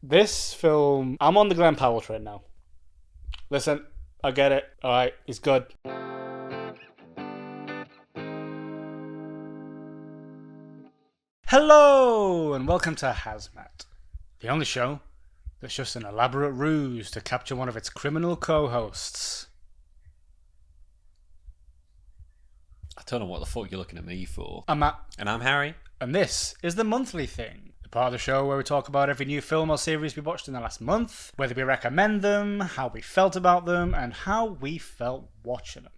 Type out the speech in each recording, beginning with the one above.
This film, I'm on the Glen Powell train now. Listen, I get it. Alright, he's good. Hello, and welcome to HAZMAT, the only show that's just an elaborate ruse to capture one of its criminal co-hosts. I don't know what the fuck you're looking at me for. I'm Matt. And I'm Harry. And this is the monthly thing, the part of the show where we talk about every new film or series we watched in the last month, whether we recommend them, how we felt about them, and how we felt watching them.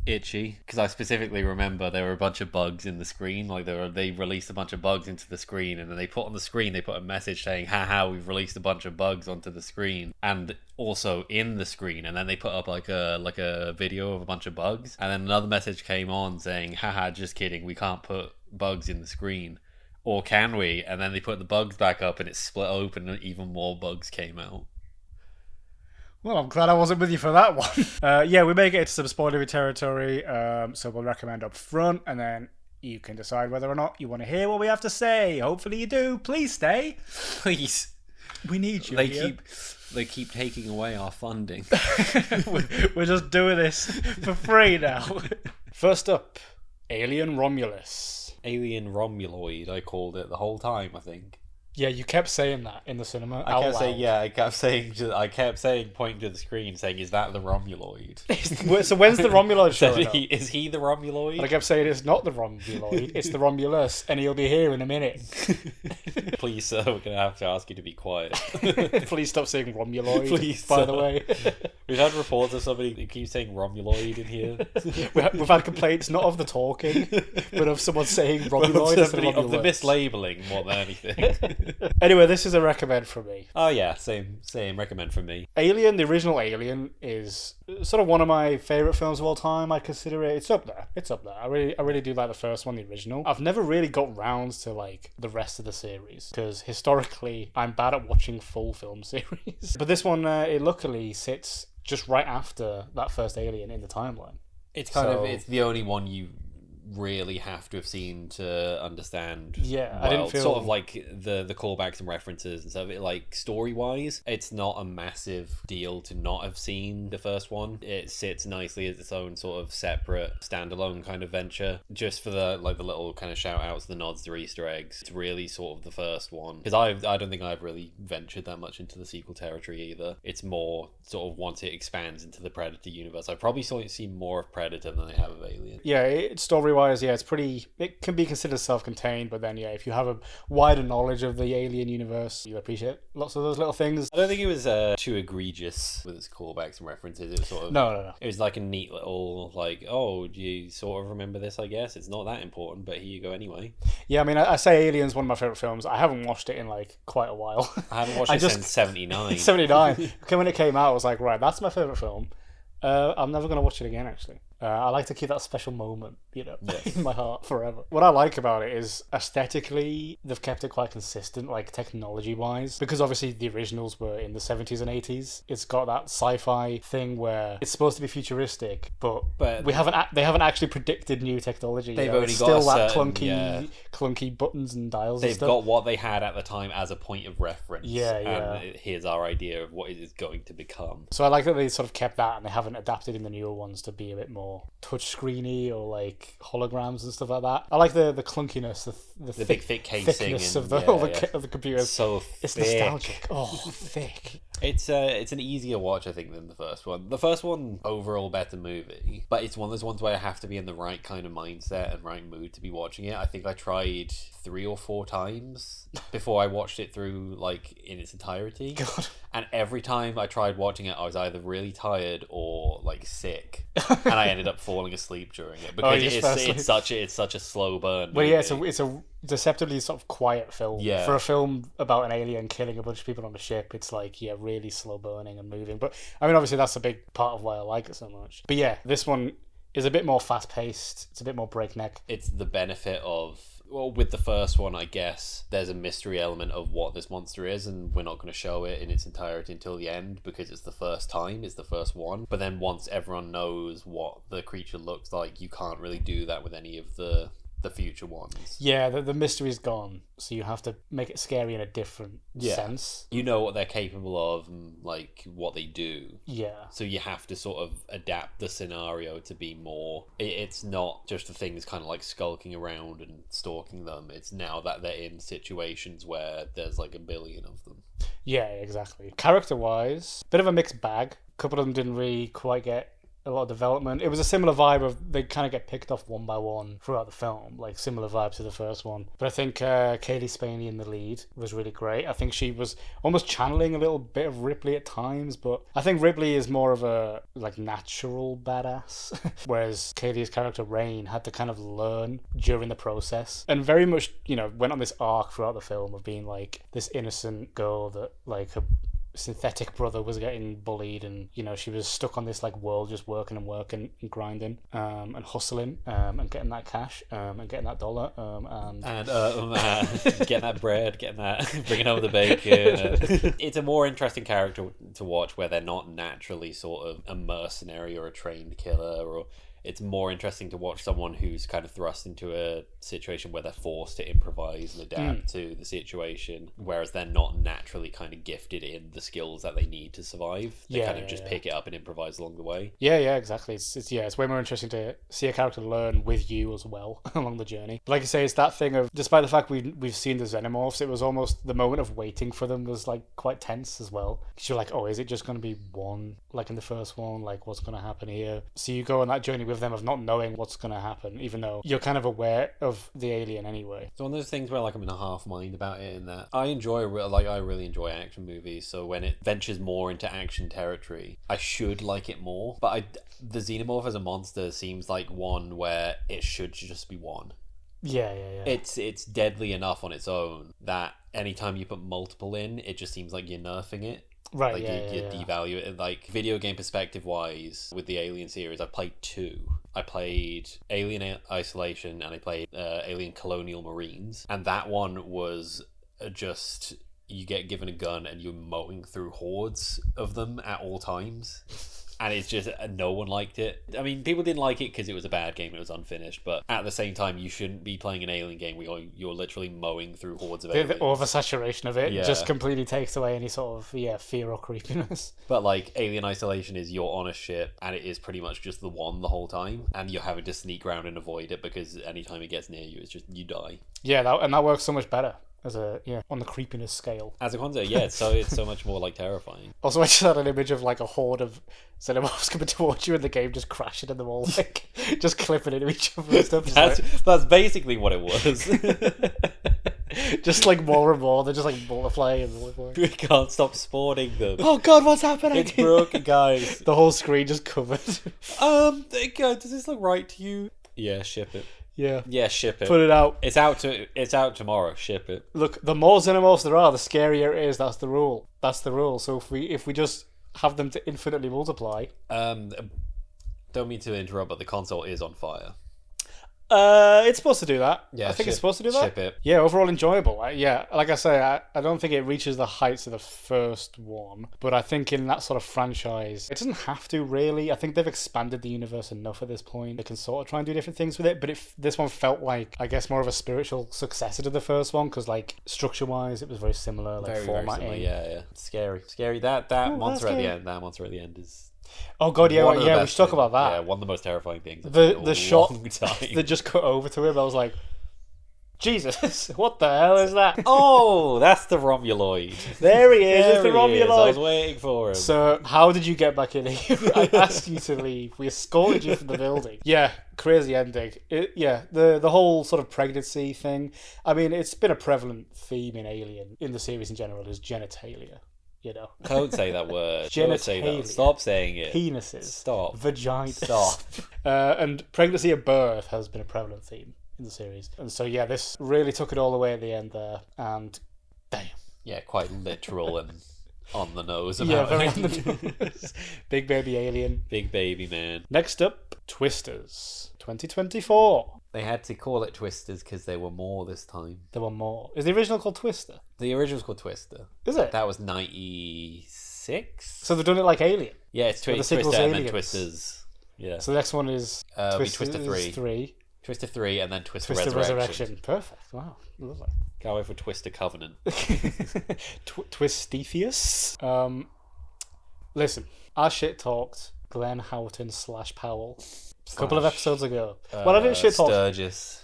Itchy, because I specifically remember there were a bunch of bugs in the screen. Like they released a bunch of bugs into the screen, and then they put a message saying, "Haha, we've released a bunch of bugs onto the screen," and also in the screen. And then they put up like a video of a bunch of bugs, and then another message came on saying, "Haha, just kidding, we can't put bugs in the screen, or can we?" And then they put the bugs back up, and it split open, and even more bugs came out. Well, I'm glad I wasn't with you for that one. Yeah, we may get into some spoilery territory, so we'll recommend up front, and then you can decide whether or not you want to hear what we have to say. Hopefully you do. Please stay. Please. We need you. They keep taking away our funding. We're just doing this for free now. First up, Alien Romulus. Alien Romuloid, I called it the whole time, I think. Yeah, you kept saying that in the cinema. I kept saying, pointing to the screen, saying, "Is that the Romuloid?" So when's the Romuloid showing up? Is he the Romuloid? And I kept saying it's not the Romuloid, it's the Romulus, and he'll be here in a minute. Please, sir, we're going to have to ask you to be quiet. Please stop saying Romuloid, please, by sir. the way. We've had reports of somebody who keeps saying Romuloid in here. We've had complaints not of the talking, but of someone saying Romuloid instead of Of the Romulus. mislabeling more than anything. Anyway, this is a recommend from me. Oh yeah, same recommend from me. Alien, the original Alien, is sort of one of my favourite films of all time. I consider it. It's up there. I really do like the first one, the original. I've never really got rounds to like the rest of the series because historically I'm bad at watching full film series. But this one, it luckily sits just right after that first Alien in the timeline. It's it's the only one you really have to have seen to understand. Yeah, I didn't feel sort of like the callbacks and references and stuff. It, like story wise, it's not a massive deal to not have seen the first one. It sits nicely as its own sort of separate standalone kind of venture. Just for the little kind of shout outs, the nods, the Easter eggs. It's really sort of the first one because I don't think I've really ventured that much into the sequel territory either. It's more sort of once it expands into the Predator universe. I've probably seen more of Predator than I have of Alien. Yeah, story-wise, yeah, it can be considered self-contained, but then, yeah, if you have a wider knowledge of the Alien universe, you appreciate lots of those little things. I don't think it was too egregious with its callbacks and references. It was sort of... No. It was like a neat little, like, oh, do you sort of remember this, I guess? It's not that important, but here you go anyway. Yeah, I mean, I say Alien's one of my favourite films. I haven't watched it in, like, quite a while. I haven't watched it since 79. 79. When it came out, I was like, right, that's my favourite film. I'm never going to watch it again, actually. I like to keep that special moment, in my heart forever. What I like about it is aesthetically, they've kept it quite consistent, like technology-wise, because obviously the originals were in the 70s and 80s. It's got that sci-fi thing where it's supposed to be futuristic, but they haven't actually predicted new technology. They've only it's got still that certain, clunky buttons and dials. They've and stuff. got what they had at the time as a point of reference. Yeah. And here's our idea of what it is going to become. So I like that they sort of kept that, and they haven't adapted in the newer ones to be a bit more touchscreeny or like holograms and stuff like that. I like the clunkiness, the big thick casing thickness and, of the computer. So it's thick. nostalgic. Oh, thick. It's an easier watch, I think, than the first one. The first one, overall, better movie, but it's one of those ones where I have to be in the right kind of mindset and right mood to be watching it. I think I tried 3 or 4 times before I watched it through, like, in its entirety. God. And every time I tried watching it, I was either really tired or like sick, and I ended up falling asleep during it because it's such a slow burn. Well, yeah, it's a deceptively sort of quiet film. Yeah. For a film about an alien killing a bunch of people on a ship, it's like, yeah, really slow burning and moving. But I mean, obviously that's a big part of why I like it so much. But yeah, this one is a bit more fast paced. It's a bit more breakneck. It's the benefit of, well, with the first one, I guess there's a mystery element of what this monster is, and we're not going to show it in its entirety until the end because it's the first time, it's the first one. But then once everyone knows what the creature looks like, you can't really do that with any of the the future ones. Yeah, the mystery's gone, so you have to make it scary in a different sense. You know what they're capable of and like what they do. Yeah. So you have to sort of adapt the scenario to be more... It's not just the things kind of like skulking around and stalking them. It's now that they're in situations where there's like a billion of them. Yeah, exactly. Character-wise, bit of a mixed bag. A couple of them didn't really quite get a lot of development. It was a similar vibe of they kind of get picked off one by one throughout the film, like similar vibe to the first one. But I think Kaylee Spaney in the lead was really great. I think she was almost channeling a little bit of Ripley at times, but I think Ripley is more of a like natural badass, whereas Kaylee's character Rain had to kind of learn during the process and very much, you know, went on this arc throughout the film of being like this innocent girl that like her synthetic brother was getting bullied, and you know she was stuck on this like world just working and grinding and hustling and getting that cash and getting that dollar and getting that bread, getting that bringing home the bacon. It's a more interesting character to watch where they're not naturally sort of a mercenary or a trained killer, or it's more interesting to watch someone who's kind of thrust into a situation where they're forced to improvise and adapt to the situation, whereas they're not naturally kind of gifted in the skills that they need to survive. They kind of just pick it up and improvise along the way. Yeah, exactly. It's way more interesting to see a character learn with you as well along the journey. But like I say, it's that thing of, despite the fact we've seen the Xenomorphs, it was almost the moment of waiting for them was like quite tense as well. Because you're like, oh, is it just going to be one like in the first one? Like, what's going to happen here? So you go on that journey with them of not knowing what's going to happen, even though you're kind of aware of the alien anyway. It's one of those things where like I'm in a half mind about it, in that I really enjoy action movies, so when it ventures more into action territory I should like it more, but the Xenomorph as a monster seems like one where it should just be one. Yeah. It's deadly enough on its own that anytime you put multiple in, it just seems like you're nerfing it. Right, like you devalue it. Like video game perspective wise, with the Alien series, I played two. I played Alien Isolation and I played Alien Colonial Marines, and that one was just, you get given a gun and you're mowing through hordes of them at all times. And it's just, no one liked it. I mean, people didn't like it because it was a bad game, it was unfinished, but at the same time, you shouldn't be playing an alien game where you're literally mowing through hordes of aliens. The oversaturation of it just completely takes away any sort of fear or creepiness. But like, Alien Isolation is you're on a ship and it is pretty much just the one the whole time, and you're having to sneak around and avoid it because anytime it gets near you, it's just, you die. Yeah, that works so much better. As on the creepiness scale. As a concept, it's so much more like terrifying. Also, I just had an image of like a horde of Xenomorphs coming towards you in the game, just crashing in the wall, like just clipping into each other and stuff. That's basically what it was. Just like more and more, they're just like multiplying and multiplying. We can't stop spawning them. Oh god, what's happening? It's broken, guys. The whole screen just covered. God, does this look right to you? Yeah, ship it. Yeah, ship it. Put it out. It's out tomorrow. Ship it. Look, the more Xenomorphs there are, the scarier it is. That's the rule. So if we just have them to infinitely multiply. Don't mean to interrupt, but the console is on fire. It's supposed to do that. Yeah, I think it's supposed to do that. Ship it. Yeah, overall enjoyable. Like I say, I don't think it reaches the heights of the first one, but I think in that sort of franchise, it doesn't have to really. I think they've expanded the universe enough at this point. They can sort of try and do different things with it, but this one felt like, I guess, more of a spiritual successor to the first one, because like structure-wise, it was very similar, like very, formatting. very similar. Yeah. Scary. That monster at the end. That monster at the end is. Oh god, we should talk about that. Yeah, one of the most terrifying things. The shot that just cut over to him, I was like, Jesus, what the hell is that? Oh, that's the Romuloid. There he is, it's the Romuloid. I was waiting for him. So, how did you get back in here? I asked you to leave. We escorted you from the building. Yeah, crazy ending. The whole sort of pregnancy thing. I mean, it's been a prevalent theme in Alien, in the series in general, is genitalia. Don't say that word. Genitalia. Say that. Stop saying it. Penises. Stop. Vaginas. Stop. And pregnancy at birth has been a prevalent theme in the series. And so, this really took it all away at the end there. And damn. Yeah, quite literal and on the nose. Yeah, very on the nose. Big baby alien. Big baby man. Next up, Twisters. 2024. They had to call it Twisters because there were more this time. There were more. Is the original called Twister? The original's called Twister. Is it? That was 96? So they've done it like Alien? Yeah, it's Twister and then Twisters. Yeah. So the next one is Twister 3. Twister 3 and then Twister Twister Resurrection. Perfect. Wow. Lovely. Can't wait for Twister Covenant. Twistitheus. Listen, I shit talked Glenn Houghton / Powell a couple of episodes ago. Well, I didn't shit talk Sturgis.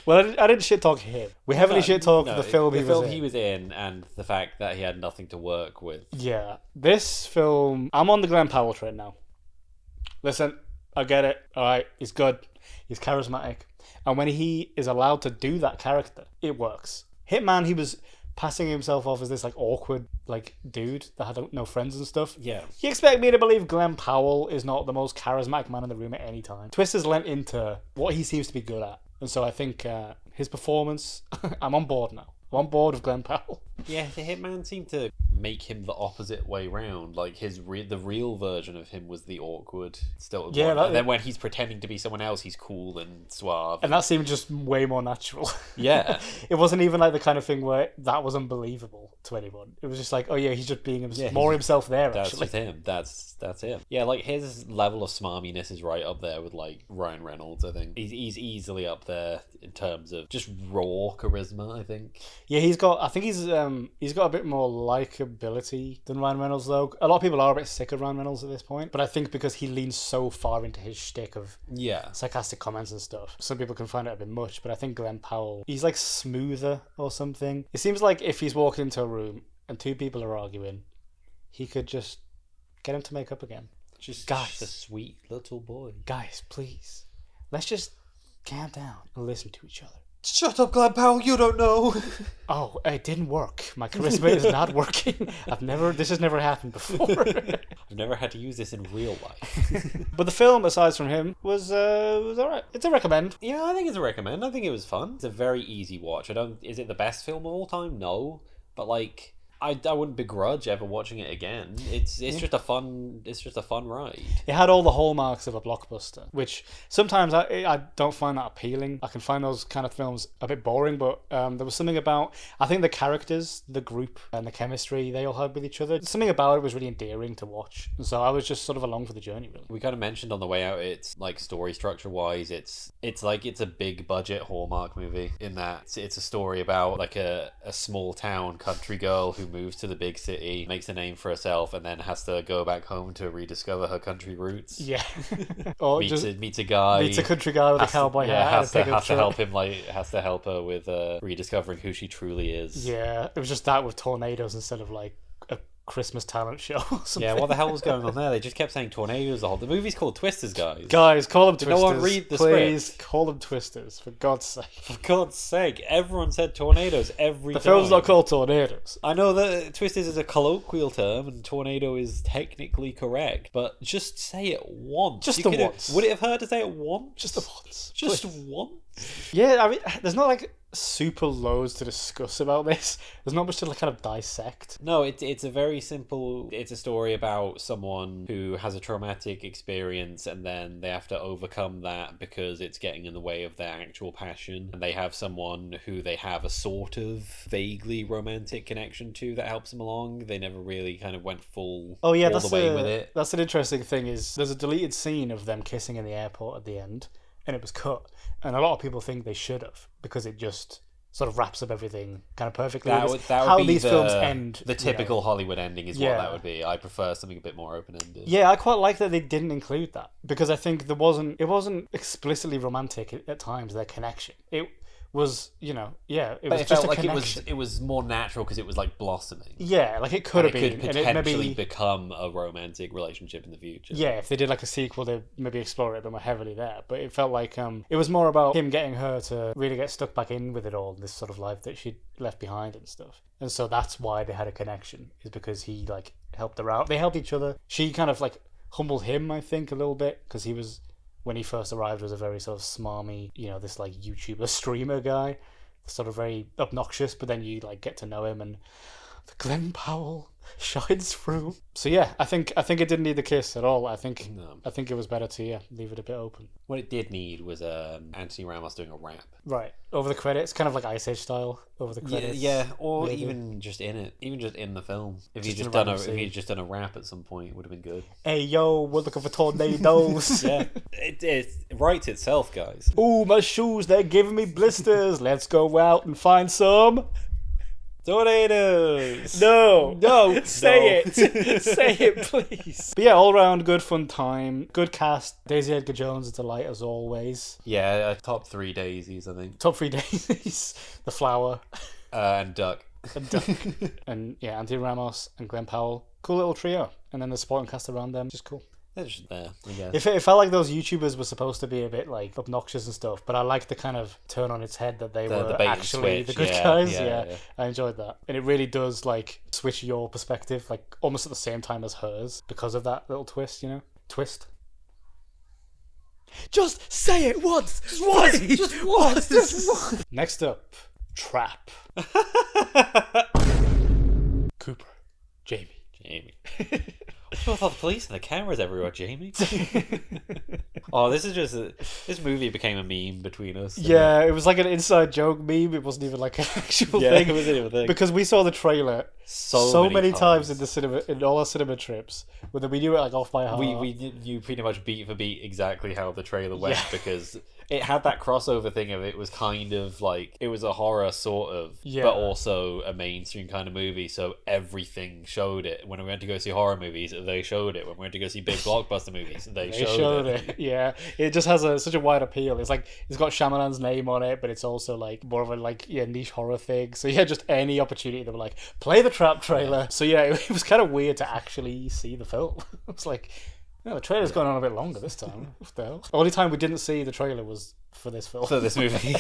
Well, I didn't shit talk him. We heavily shit talked the film he was in and the fact that he had nothing to work with. Yeah. This film, I'm on the Glen Powell train now. Listen, I get it. Alright, he's good. He's charismatic. And when he is allowed to do that character, it works. Hitman, he was passing himself off as this like awkward like dude that had no friends and stuff. Yeah. You expect me to believe Glen Powell is not the most charismatic man in the room at any time. Twister's lent into what he seems to be good at. And so I think his performance, I'm on board now. I'm on board with Glen Powell. Yeah, the Hitman seemed to make him the opposite way round. Like the real version of him was the awkward, stilted one. And then when he's pretending to be someone else, he's cool and suave. And that seemed just way more natural. Yeah. It wasn't even like the kind of thing where that was unbelievable to anyone. It was just like, oh yeah, he's just being more himself there. That's actually. just him. That's him. Yeah, like his level of smarminess is right up there with like Ryan Reynolds. I think he's easily up there in terms of just raw charisma. I think. Yeah, he's got a bit more likability than Ryan Reynolds, though. A lot of people are a bit sick of Ryan Reynolds at this point, but I think because he leans so far into his shtick of sarcastic comments and stuff, some people can find it a bit much, but I think Glen Powell, he's like smoother or something. It seems like if he's walking into a room and two people are arguing, he could just get him to make up again. Just guys, a sweet little boy. Guys, please, let's just calm down and listen to each other. Shut up, Glen Powell, you don't know. Oh, it didn't work. My charisma is not working. This has never happened before. I've never had to use this in real life. But the film, aside from him, was alright. It's a recommend. Yeah, I think it's a recommend. I think it was fun. It's a very easy watch. Is it the best film of all time? No. But like, I wouldn't begrudge ever watching it again. It's just a fun ride. It had all the hallmarks of a blockbuster, which sometimes I don't find that appealing. I can find those kind of films a bit boring, but there was something about, I think the characters, the group, and the chemistry they all had with each other. Something about it was really endearing to watch. And so I was just sort of along for the journey, really. We kind of mentioned on the way out, it's like story structure wise, it's like it's a big budget Hallmark movie in that it's a story about like a small town country girl who moves to the big city, makes a name for herself, and then has to go back home to rediscover her country roots. Yeah. Or meets a guy. Meets a country guy with a cowboy hat. Has to help her with rediscovering who she truly is. Yeah. It was just that with tornadoes instead of like a Christmas talent show or something. Yeah, what the hell was going on there? They just kept saying tornadoes the movie's called Twisters, guys. Guys, call them Twisters. No one read the Please, script. call them Twisters, for God's sake. For God's sake, everyone said tornadoes every time. The film's not called Tornadoes. I know that Twisters is a colloquial term and tornado is technically correct, but just say it once. Just once. Would it have hurt to say it once? Just the once. Just Please. once? Yeah, I mean, there's not like super loads to discuss about this. There's not much to like kind of dissect. No, it's a very simple. It's a story about someone who has a traumatic experience and then they have to overcome that because it's getting in the way of their actual passion. And they have someone who they have a sort of vaguely romantic connection to that helps them along. They never really kind of went full. Oh yeah, all the way with it. That's an interesting thing. Is there's a deleted scene of them kissing in the airport at the end. And it was cut. And a lot of people think they should have because it just sort of wraps up everything kind of perfectly. That would how be these films end. The typical Hollywood ending is what that would be. I prefer something a bit more open-ended. Yeah, I quite like that they didn't include that because I think it wasn't explicitly romantic at times, their connection. It was, it was just a connection. It was more natural because it was like blossoming. Yeah, like it could have been. It could potentially become a romantic relationship in the future. Yeah, if they did like a sequel, they'd maybe explore it a bit more heavily there. But it felt like it was more about him getting her to really get stuck back in with it all, this sort of life that she'd left behind and stuff. And so that's why they had a connection, is because he like helped her out. They helped each other. She kind of like humbled him, I think, a little bit because he was, when he first arrived, was a very sort of smarmy, this like YouTuber streamer guy, sort of very obnoxious, but then you like get to know him, and the Glen Powell shines through. So yeah, I think it didn't need the kiss at all. I think No. it was better to leave it a bit open. What it did need was Anthony Ramos doing a rap. Right, over the credits, kind of like Ice Age style over the credits. Yeah, or maybe. even just in the film. If he'd Just in just a done random scene. if he'd just done a rap at some point, it would have been good. Hey yo, we're looking for tornadoes. Yeah, it writes itself, guys. Ooh, my shoes, they're giving me blisters. Let's go out and find some. Tornadoes. No, say No. it. Say it, please. But yeah, all round good fun time. Good cast. Daisy Edgar Jones, a delight as always. Yeah, top 3 daisies, I think. Top 3 daisies. The flower. And Duck. And Duck. And yeah, Anthony Ramos and Glen Powell. Cool little trio. And then the supporting cast around them. Just cool. They're just there, I guess. It felt like those YouTubers were supposed to be a bit like obnoxious and stuff, but I like the kind of turn on its head that they The were bait and actually the switch, good yeah, guys. yeah. I enjoyed that, and it really does like switch your perspective, like almost at the same time as hers, because of that little twist. Twist. Just say it once. Just once. Just once. Just once. Next up, Trap. Cooper. Jamie. What's with all the police and the cameras everywhere, Jamie? Oh, this movie became a meme between us. Yeah, it was like an inside joke meme. It wasn't even like an actual thing. It wasn't even a thing. Because we saw the trailer so many times in the cinema, in all our cinema trips, whether we knew it like off by heart. We knew pretty much beat for beat exactly how the trailer went, Yeah. because it had that crossover thing of it was kind of like, it was a horror sort of, Yeah. but also a mainstream kind of movie, so everything showed it. When we went to go see horror movies, they showed it. When we went to go see big blockbuster movies, they showed it. Yeah, it just has such a wide appeal. It's like it's got Shyamalan's name on it, but it's also like more of a niche horror thing. So yeah, just any opportunity they were like, play the Trap trailer. So yeah, it was kind of weird to actually see the film. It's like, the trailer's gone on a bit longer this time. What the hell? The only time we didn't see the trailer was for this film. For this movie.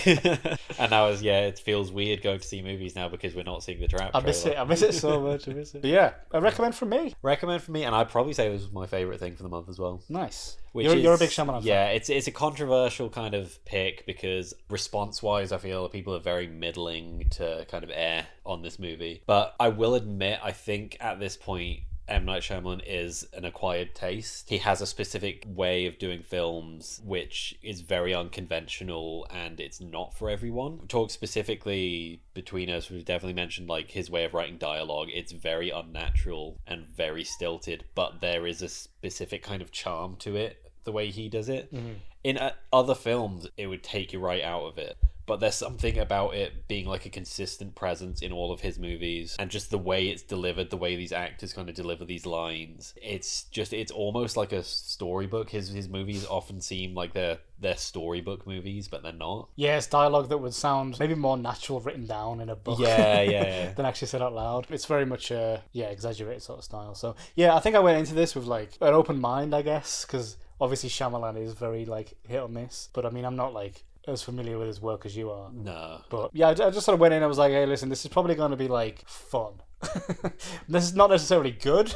And now it feels weird going to see movies now because we're not seeing the Trap I trailer. miss it so much. I miss it. But yeah, a recommend from me. Recommend for me, and I'd probably say this was my favourite thing for the month as well. Nice. Which You're a big Shyamalan fan. Yeah, it's a controversial kind of pick because response-wise, I feel people are very middling to kind of air on this movie. But I will admit, I think at this point, M. Night Shyamalan is an acquired taste. He has a specific way of doing films which is very unconventional and it's not for everyone. Talk specifically between us, we've definitely mentioned like his way of writing dialogue. It's very unnatural and very stilted, but there is a specific kind of charm to it, the way he does it. Mm-hmm. In other films, it would take you right out of it. But there's something about it being like a consistent presence in all of his movies, and just the way it's delivered, the way these actors kind of deliver these lines. It's almost like a storybook. His movies often seem like they're storybook movies, but they're not. Yeah, it's dialogue that would sound maybe more natural written down in a book. Yeah. than actually said out loud. It's very much exaggerated sort of style. So yeah, I think I went into this with like an open mind, I guess, because obviously Shyamalan is very like hit or miss. But I mean, I'm not like as familiar with his work as you are. No. But yeah, I just sort of went in and I was like, hey, listen, this is probably going to be like fun. This is not necessarily good,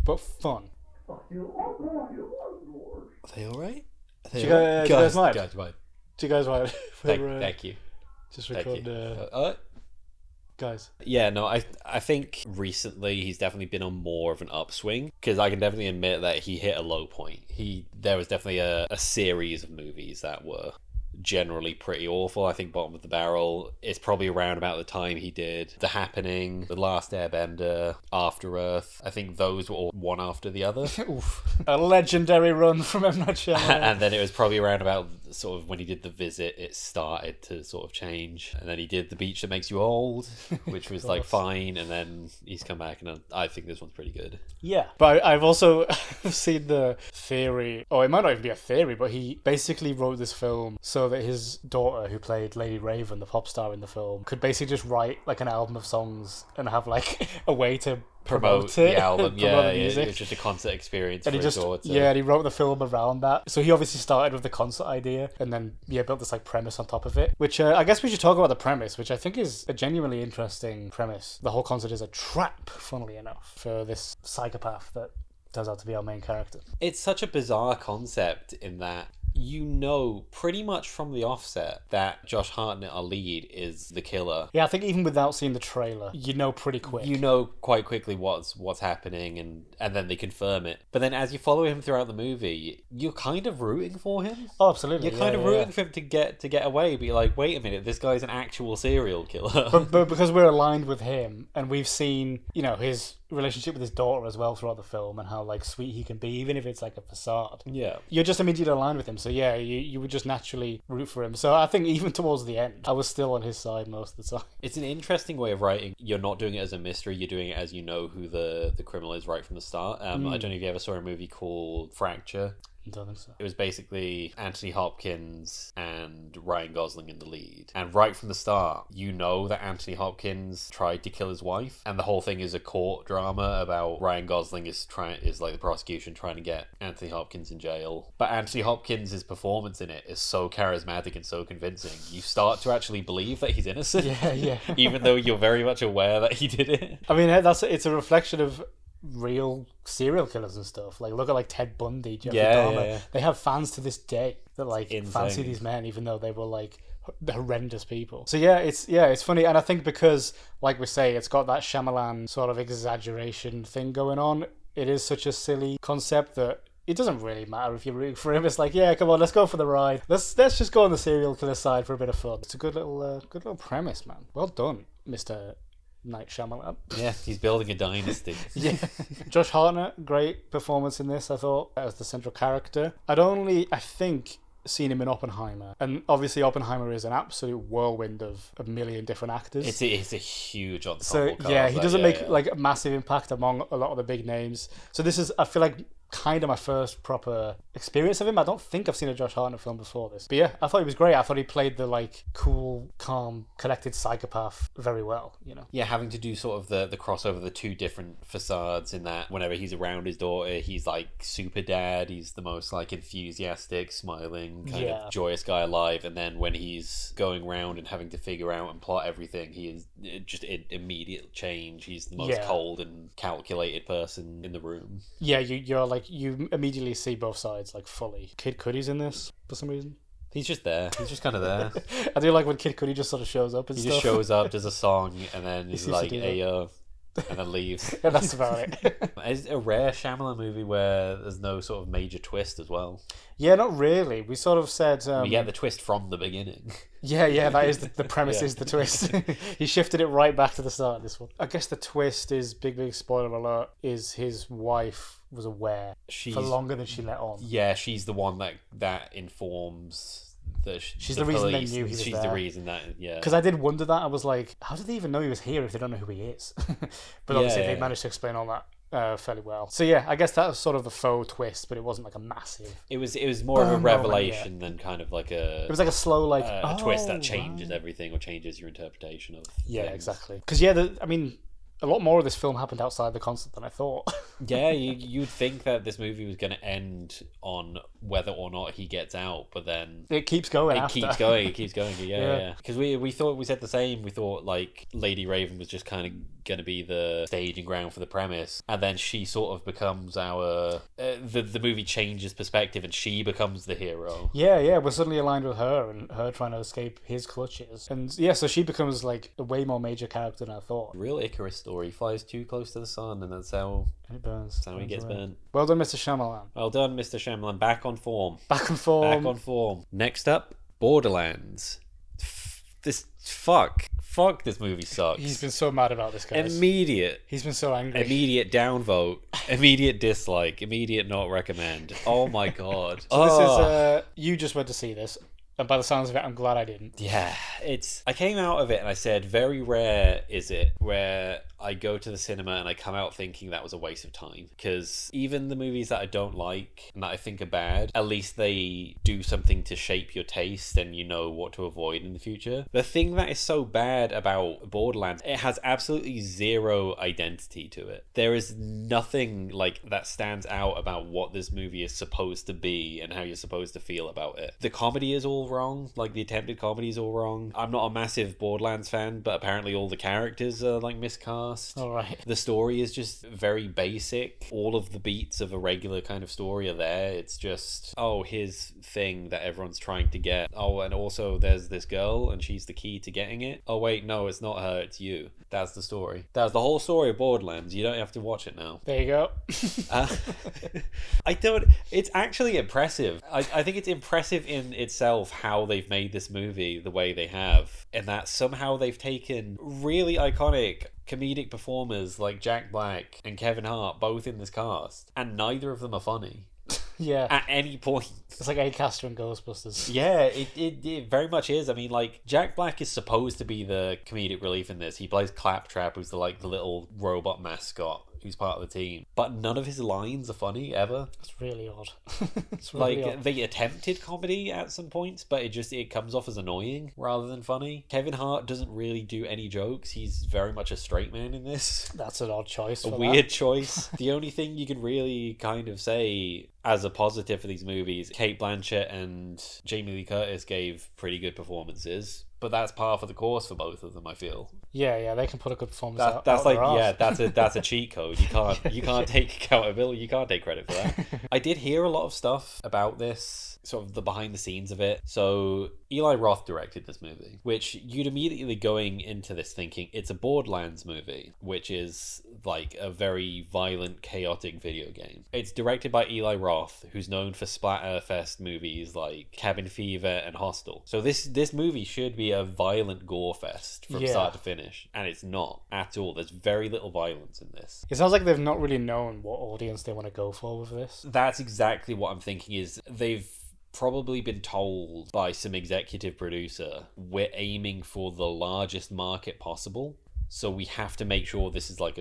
but fun. Are they alright? Do you guys mind? Guys, right. Do you guys mind? Thank you. Just Thank record, you. guys. Yeah, no, I think recently he's definitely been on more of an upswing, because I can definitely admit that he hit a low point. There was definitely a series of movies that were generally pretty awful. I think Bottom of the Barrel is probably around about the time he did The Happening, The Last Airbender, After Earth. I think those were all one after the other. Oof. A legendary run from M. Night Shyamalan. And then it was probably around about sort of when he did The Visit, it started to sort of change. And then he did The Beach That Makes You Old, which was like fine. And then he's come back, and I think this one's pretty good. Yeah. But I've also seen the theory, or it might not even be a theory, but he basically wrote this film so that his daughter, who played Lady Raven, the pop star in the film, could basically just write like an album of songs and have like a way to promote it, the album. promote the music. It was just a concert experience And for he his just daughter. and he wrote the film around that. So he obviously started with the concert idea and then built this like premise on top of it. Which I guess we should talk about the premise, which I think is a genuinely interesting premise. The whole concept is a trap, funnily enough, for this psychopath that turns out to be our main character. It's such a bizarre concept in that you know pretty much from the offset that Josh Hartnett, our lead, is the killer. Yeah, I think even without seeing the trailer, you know pretty quick. You know quite quickly what's happening, and then they confirm it. But then as you follow him throughout the movie, you're kind of rooting for him. Oh, absolutely. You're kind of rooting for him to get away, but you're like, wait a minute, this guy's an actual serial killer. But because we're aligned with him, and we've seen, you know, his relationship with his daughter as well throughout the film, and how like sweet he can be, even if it's like a facade. Yeah. You're just immediately aligned with him, so yeah, you would just naturally root for him. So I think even towards the end, I was still on his side most of the time. It's an interesting way of writing. You're not doing it as a mystery, you're doing it as you know who the criminal is right from the start. I don't know if you ever saw a movie called Fracture. I don't think so. It was basically Anthony Hopkins and Ryan Gosling in the lead. And right from the start, you know that Anthony Hopkins tried to kill his wife. And the whole thing is a court drama about Ryan Gosling is like the prosecution trying to get Anthony Hopkins in jail. But Anthony Hopkins' performance in it is so charismatic and so convincing. You start to actually believe that he's innocent. Yeah. Even though you're very much aware that he did it. I mean, it's a reflection of real serial killers and stuff. Like, look at like Ted Bundy, Jeffrey Dahmer. Yeah. They have fans to this day that like Insane. fancy these men, even though they were like horrendous people. So it's funny, and I think because, like we say, it's got that Shyamalan sort of exaggeration thing going on. It is such a silly concept that it doesn't really matter if you're rooting for him. It's like, yeah, come on, let's go for the ride. Let's just go on the serial killer side for a bit of fun. It's a good little premise, man. Well done, Mr. Night Shyamalan. Yeah, he's building a dynasty. Yeah. Josh Hartnett, great performance in this, I thought, as the central character. I think, seen him in Oppenheimer, and obviously Oppenheimer is an absolute whirlwind of a million different actors. It's a huge ensemble. So yeah, he doesn't make like a massive impact among a lot of the big names. So this is, I feel like, kind of my first proper experience of him. I don't think I've seen a Josh Hartnett film before this. But yeah, I thought he was great. I thought he played the like cool, calm, collected psychopath very well, you know. Yeah, having to do sort of the crossover, the two different facades in that whenever he's around his daughter, he's like super dad, he's the most like enthusiastic, smiling, kind of joyous guy alive, and then when he's going around and having to figure out and plot everything, he is just an immediate change. He's the most cold and calculated person in the room. Yeah, you're like, you immediately see both sides like fully. Kid Cudi's in this for some reason. He's just there. He's just kind of there. I do like when Kid Cudi just sort of shows up and he stuff. Just shows up, does a song, and then he's like, "Ayo," and then leaves. Yeah, that's about it. It's a rare Shyamalan movie where there's no sort of major twist as well. Yeah, not really. We sort of said... we get the twist from the beginning. Yeah, that is the premise is the twist. He shifted it right back to the start of this one. I guess the twist is, big spoiler alert, is his wife was aware for longer than she let on. Yeah, she's the one that informs... She's the reason they knew he was there. She's the reason that, Because I did wonder that. I was like, how do they even know he was here if they don't know who he is? But obviously they managed to explain all that fairly well. So yeah, I guess that was sort of the faux twist, but it wasn't like a massive... It was more of a revelation than kind of like a... It was like a slow like... a twist that changes everything or changes your interpretation of things. Exactly. Because I mean... a lot more of this film happened outside the concert than I thought. Yeah, you'd think that this movie was going to end on whether or not he gets out, but then it keeps going. It keeps going. Yeah. Because we said the same. We thought like Lady Raven was just kind of going to be the staging ground for the premise, and then she sort of becomes our the movie changes perspective, and she becomes the hero. Yeah, we're suddenly aligned with her and her trying to escape his clutches, and so she becomes like a way more major character than I thought. Real Icarus story. He flies too close to the sun, and that's how it burns. That's how he gets burnt. Well done, Mr. Shyamalan. Well done, Mr. Shyamalan. Back on form. Back on form. Next up, Borderlands. Fuck, this movie sucks. He's been so mad about this, guys. He's been so angry. Immediate downvote. Immediate dislike. Immediate not recommend. Oh my god. So this is you just went to see this. And by the sounds of it, I'm glad I didn't. Yeah, I came out of it and I said, very rare is it where I go to the cinema and I come out thinking that was a waste of time. Because even the movies that I don't like and that I think are bad, at least they do something to shape your taste and you know what to avoid in the future. The thing that is so bad about Borderlands, it has absolutely zero identity to it. There is nothing like that stands out about what this movie is supposed to be and how you're supposed to feel about it. The comedy is all wrong, like the attempted comedy is all wrong. I'm not a massive Borderlands fan, but apparently all the characters are like miscast. cast. All right. The story is just very basic. All of the beats of a regular kind of story are there. It's just, oh, here's thing that everyone's trying to get. Oh, and also there's this girl and she's the key to getting it. Oh, wait, no, it's not her, it's you. That's the story. That's the whole story of Borderlands. You don't have to watch it now. There you go. It's actually impressive. I think it's impressive in itself how they've made this movie the way they have, and that somehow they've taken really iconic comedic performers like Jack Black and Kevin Hart both in this cast, and neither of them are funny. Yeah. At any point. It's like A-Caster and Ghostbusters. Yeah, it very much is. I mean, like, Jack Black is supposed to be the comedic relief in this. He plays Claptrap, who's the little robot mascot who's part of the team. But none of his lines are funny, ever. It's really odd. It's really odd. They attempted comedy at some points, but it comes off as annoying rather than funny. Kevin Hart doesn't really do any jokes. He's very much a straight man in this. That's an odd choice. A weird choice. The only thing you can really kind of say as a positive for these movies, Cate Blanchett and Jamie Lee Curtis gave pretty good performances. But that's par for the course for both of them, I feel. Yeah, they can put a good performance out. That's like, yeah, that's a cheat code. You can't take accountability. You can't take credit for that. I did hear a lot of stuff about this, sort of the behind the scenes of it. So Eli Roth directed this movie, which you'd immediately going into this thinking it's a Borderlands movie, which is like a very violent, chaotic video game. It's directed by Eli Roth, who's known for Splatterfest movies like Cabin Fever and Hostel. So this movie should be a violent gore fest from start to finish, and it's not at all. There's very little violence in this. It sounds like they've not really known what audience they want to go for with this. That's exactly what I'm thinking. Is they've probably been told by some executive producer, we're aiming for the largest market possible, so we have to make sure this is like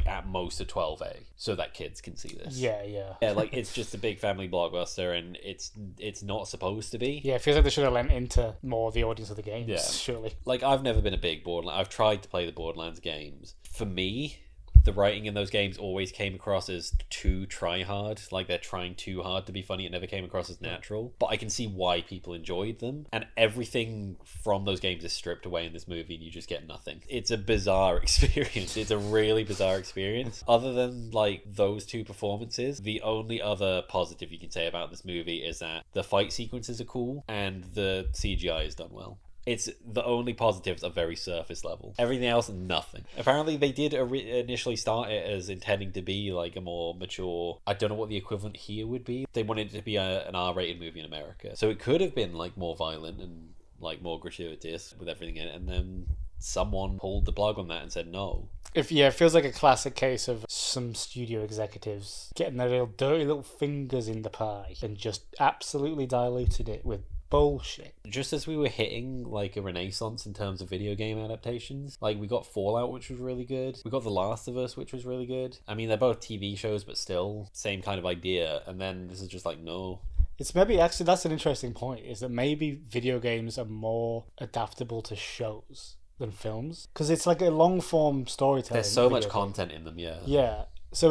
at most a 12A, so that kids can see this. Yeah. Like, it's just a big family blockbuster, and it's not supposed to be. Yeah, it feels like they should have lent into more the audience of the games, surely. Like, I've never been a big Borderlands. I've tried to play the Borderlands games. For me, the writing in those games always came across as too try-hard. Like, they're trying too hard to be funny. It never came across as natural. But I can see why people enjoyed them. And everything from those games is stripped away in this movie, and you just get nothing. It's a bizarre experience. It's a really bizarre experience. Other than, like, those two performances, the only other positive you can say about this movie is that the fight sequences are cool, and the CGI is done well. It's the only positives are very surface level. Everything else, nothing. Apparently, they did initially start it as intending to be like a more mature. I don't know what the equivalent here would be. They wanted it to be an R-rated movie in America, so it could have been like more violent and like more gratuitous with everything in it. And then someone pulled the plug on that and said no. It feels like a classic case of some studio executives getting their little dirty little fingers in the pie and just absolutely diluted it with bullshit. Just as we were hitting like a renaissance in terms of video game adaptations, like we got Fallout, which was really good. We got The Last of Us, which was really good. I mean, they're both TV shows, but still same kind of idea. And then this is just like, no. It's maybe actually that's an interesting point, is that maybe video games are more adaptable to shows than films, because it's like a long form storytelling. There's so much content in them. Yeah, so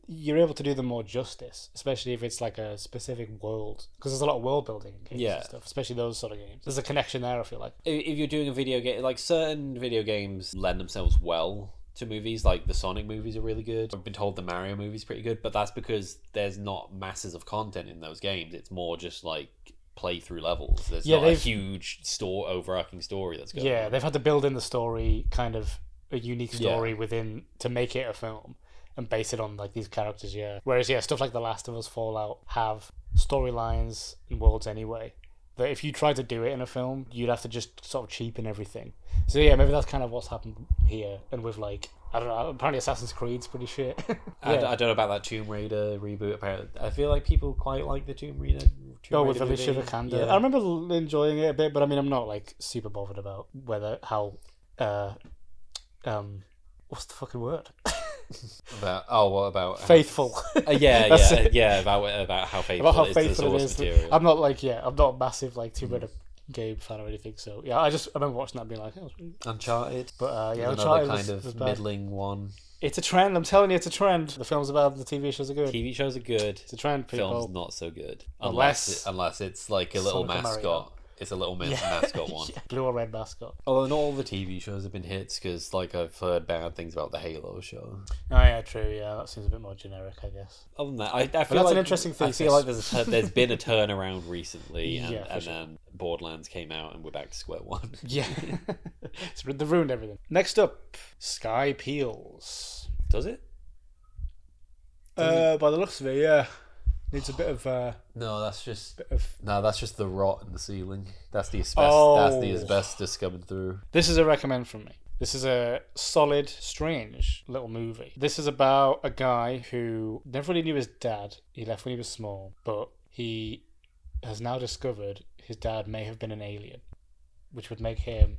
you're able to do them more justice, especially if it's like a specific world, because there's a lot of world building in games and stuff, especially those sort of games. There's a connection there, I feel like. If you're doing a video game, like certain video games lend themselves well to movies, like the Sonic movies are really good. I've been told the Mario movies pretty good, but that's because there's not masses of content in those games. It's more just like play through levels. There's not a huge overarching story that's going on. They've had to build in the story, kind of a unique story within to make it a film and base it on like these characters. Whereas stuff like The Last of Us, Fallout have storylines and worlds anyway, that if you tried to do it in a film, you'd have to just sort of cheapen everything. So maybe that's kind of what's happened here. And with like, I don't know, apparently Assassin's Creed's pretty shit. I don't know about that Tomb Raider reboot. Apparently, I feel like people quite like the Tomb Raider. With Alicia Vikander. I remember enjoying it a bit, but I mean, I'm not like super bothered about how what's the fucking word? About faithful. About how faithful it is to the source material. I'm not I'm not a massive like Tomb Raider game fan or anything. So I remember watching that and being like, oh, Uncharted. But another Uncharted kind of middling one. It's a trend. I'm telling you, it's a trend. The films about the TV shows are good. TV shows are good. It's a trend. People. Films not so good unless it's like a little mascot. it's a little mascot one. Yeah, blue or red mascot. Although not all the TV shows have been hits, because like I've heard bad things about the Halo show. Oh yeah, true. Yeah, that seems a bit more generic, I guess. Other than that, I feel that's like an interesting thesis. I feel like there's been a turnaround recently, and, Yeah, and sure. then Borderlands came out, and we're back to square one. Yeah, they've ruined everything. Next up, Sky Peals. Does it? By the looks of it, yeah. Needs a bit of No, that's just bit of. that's just the rot in the ceiling. That's the asbestos. Oh. That's the asbestos coming through. This is a recommend from me. This is a solid, strange little movie. This is about a guy who never really knew his dad. He left when he was small, but he has now discovered his dad may have been an alien, which would make him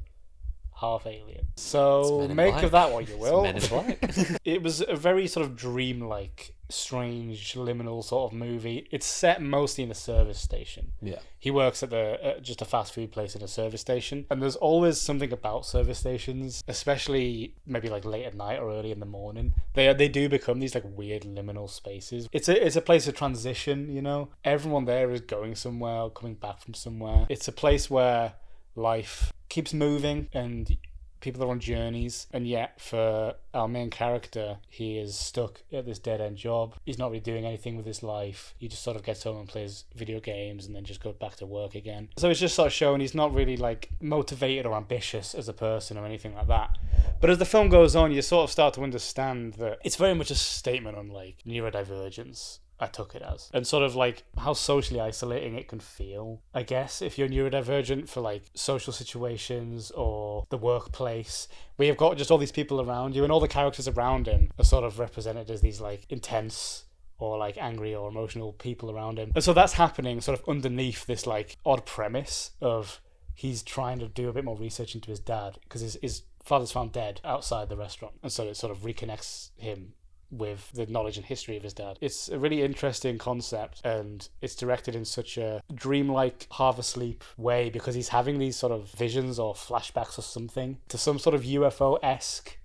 half alien. So Men in make Black. of that what you will. Men in Black. It was a very sort of dreamlike, strange, liminal sort of movie. It's set mostly in a service station. Yeah. He works at just a fast food place in a service station, and there's always something about service stations, especially maybe like late at night or early in the morning. They do become these like weird liminal spaces. It's a place of transition, you know. Everyone there is going somewhere or coming back from somewhere. It's a place where life keeps moving and people are on journeys, and yet for our main character, he is stuck at this dead-end job. He's not really doing anything with his life. He just sort of gets home and plays video games and then just goes back to work again. So it's just sort of showing he's not really like motivated or ambitious as a person or anything like that. But as the film goes on, you sort of start to understand that it's very much a statement on like neurodivergence, I took it as, and sort of like how socially isolating it can feel, I guess, if you're neurodivergent for like social situations or the workplace, where you've got just all these people around you and all the characters around him are sort of represented as these like intense or like angry or emotional people around him. And so that's happening sort of underneath this like odd premise of he's trying to do a bit more research into his dad because his father's found dead outside the restaurant, and so it sort of reconnects him with the knowledge and history of his dad. It's a really interesting concept, and it's directed in such a dreamlike, half asleep way because he's having these sort of visions or flashbacks or something to some sort of UFO-esque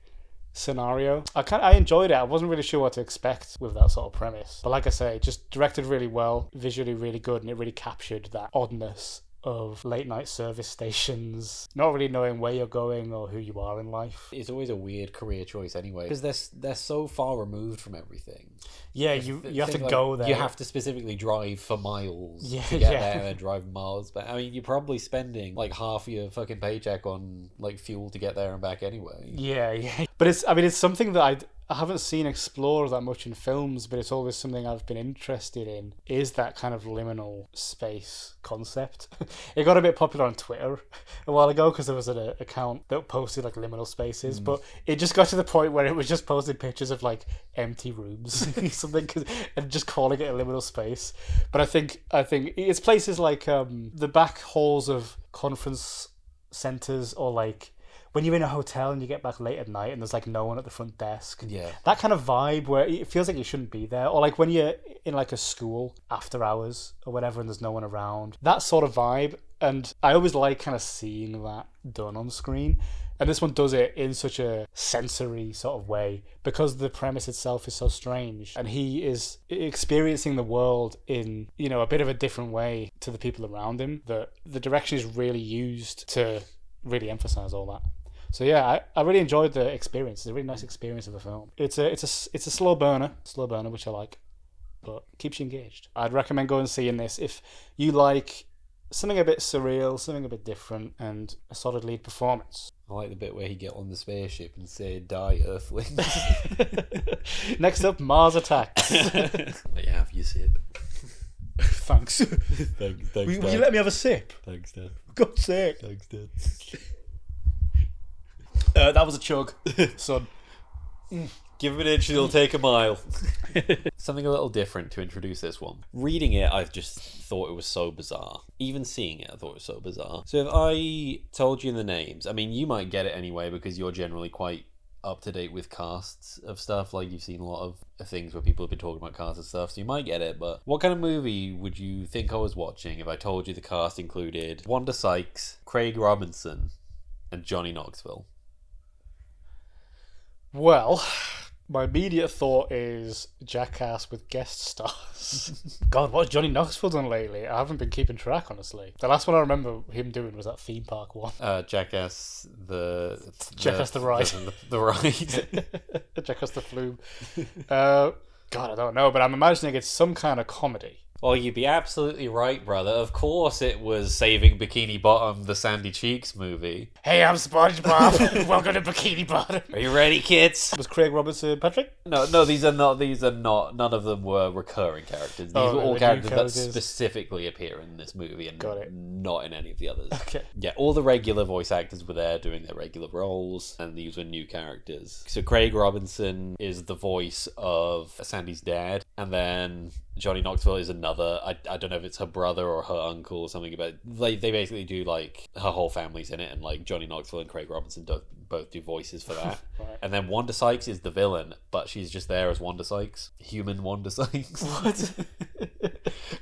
scenario. I enjoyed it. I wasn't really sure what to expect with that sort of premise, but like I say, just directed really well, visually really good, and it really captured that oddness of late night service stations, not really knowing where you're going or who you are in life. It's always a weird career choice anyway, because they're so far removed from everything. Yeah, you have to go there. You have to specifically drive for miles Yeah, to get yeah. there and drive miles back. I mean, you're probably spending like half your fucking paycheck on like fuel to get there and back anyway. Yeah. But it's something that I haven't seen explored that much in films, but it's always something I've been interested in, is that kind of liminal space concept. It got a bit popular on Twitter a while ago because there was an account that posted like liminal spaces, but it just got to the point where it was just posting pictures of like empty rooms something and just calling it a liminal space. But I think it's places like the back halls of conference centers, or like when you're in a hotel and you get back late at night and there's like no one at the front desk. Yeah. That kind of vibe where it feels like you shouldn't be there. Or like when you're in like a school after hours or whatever and there's no one around. That sort of vibe. And I always like kind of seeing that done on screen. And this one does it in such a sensory sort of way because the premise itself is so strange. And he is experiencing the world in, you know, a bit of a different way to the people around him. The direction is really used to really emphasize all that. So yeah, I really enjoyed the experience. It's a really nice experience of the film. It's a slow burner, which I like, but keeps you engaged. I'd recommend going and seeing this if you like something a bit surreal, something a bit different, and a solid lead performance. I like the bit where he get on the spaceship and say, "Die, Earthlings." Next up, Mars Attacks. Let you have your sip. Thanks. Thanks, Will you Dad. let me have a sip? Thanks, Dad. For God's sake. Thanks, Dad. That was a chug, son. Give him an inch and he'll take a mile. Something a little different to introduce this one. Reading it, I just thought it was so bizarre. Even seeing it, I thought it was so bizarre. So if I told you the names, I mean, you might get it anyway because you're generally quite up to date with casts of stuff. Like, you've seen a lot of things where people have been talking about casts and stuff, so you might get it. But what kind of movie would you think I was watching if I told you the cast included Wanda Sykes, Craig Robinson, and Johnny Knoxville? Well, My immediate thought is Jackass with guest stars. God, what has Johnny Knoxville done lately? I haven't been keeping track, honestly. The last one I remember him doing was that theme park one. Jackass Jackass the Ride. The Ride. Jackass the Flume. God, I don't know, but I'm imagining it's some kind of comedy. Well, you'd be absolutely right, brother. Of course it was Saving Bikini Bottom, the Sandy Cheeks movie. Hey, I'm SpongeBob. Welcome to Bikini Bottom. Are you ready, kids? Was Craig Robinson Patrick? No, these are not. None of them were recurring characters. These were all characters that specifically appear in this movie and not in any of the others. Okay. Yeah, all the regular voice actors were there doing their regular roles, and these were new characters. So Craig Robinson is the voice of Sandy's dad, and then Johnny Knoxville is another. I don't know if it's her brother or her uncle or something, but they basically do, like, her whole family's in it, and like Johnny Knoxville and Craig Robinson both do voices for that. Right. And then Wanda Sykes is the villain, but she's just there as Wanda Sykes, human Wanda Sykes. What?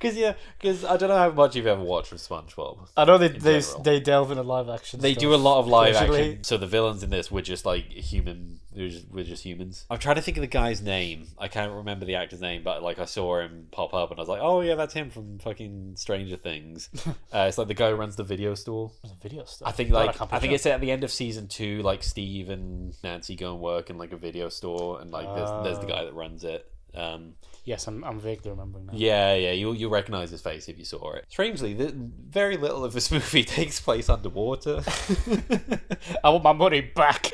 Because I don't know how much you've ever watched of SpongeBob. I know they delve into live action. They do a lot of live action. So the villains in this were just like human. We're just humans. I'm trying to think of the guy's name. I can't remember the actor's name, but like I saw him pop up and I was like, oh yeah, that's him from fucking Stranger Things. It's like the guy who runs the video store. Video store. I think it's at the end of season 2. Like Steve and Nancy go and work in like a video store, and like there's the guy that runs it. Yes, I'm vaguely remembering that. Yeah, you'll recognize his face if you saw it. Strangely, very little of this movie takes place underwater. I want my money back.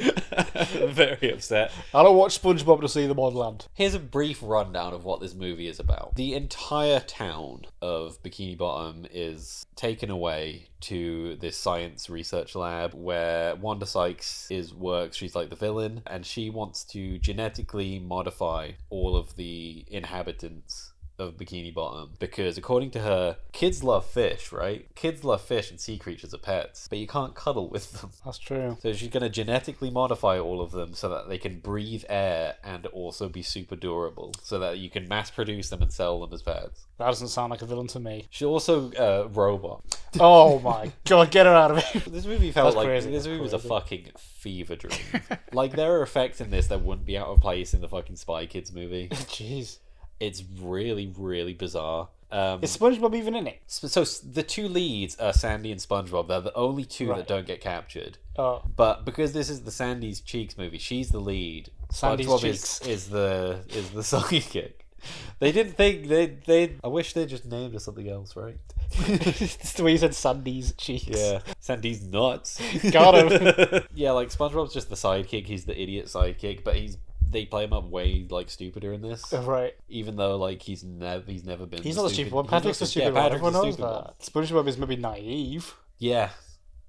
I'm very upset. I don't watch SpongeBob to see them on land. Here's a brief rundown of what this movie is about. The entire town of Bikini Bottom is taken away to this science research lab where Wanda Sykes works. She's like the villain, and she wants to genetically modify all of the inhabitants of Bikini Bottom because, according to her, kids love fish, right? Kids love fish and sea creatures are pets, but you can't cuddle with them. That's true. So she's going to genetically modify all of them so that they can breathe air and also be super durable, so that you can mass produce them and sell them as pets. That doesn't sound like a villain to me. She's also robot. Oh my god, get her out of here. This movie felt That's like crazy. this movie was a fucking fever dream. Like, there are effects in this that wouldn't be out of place in the fucking Spy Kids movie. Jeez. It's really, really bizarre. Is SpongeBob even in it? So the two leads are Sandy and SpongeBob. They're the only two that don't get captured. Oh. But because this is the Sandy's Cheeks movie, she's the lead. Sandy's SpongeBob Cheeks. is the sidekick. They didn't think they. I wish they just named her something else, right? It's the way you said Sandy's Cheeks. Yeah, Sandy's nuts. Got him. Yeah, like SpongeBob's just the sidekick. He's the idiot sidekick, but they play him up way like stupider in this. Right. Even though like he's never been. He's not the stupid one. Patrick's the stupid one. Everyone knows that. SpongeBob is maybe naive. Yeah.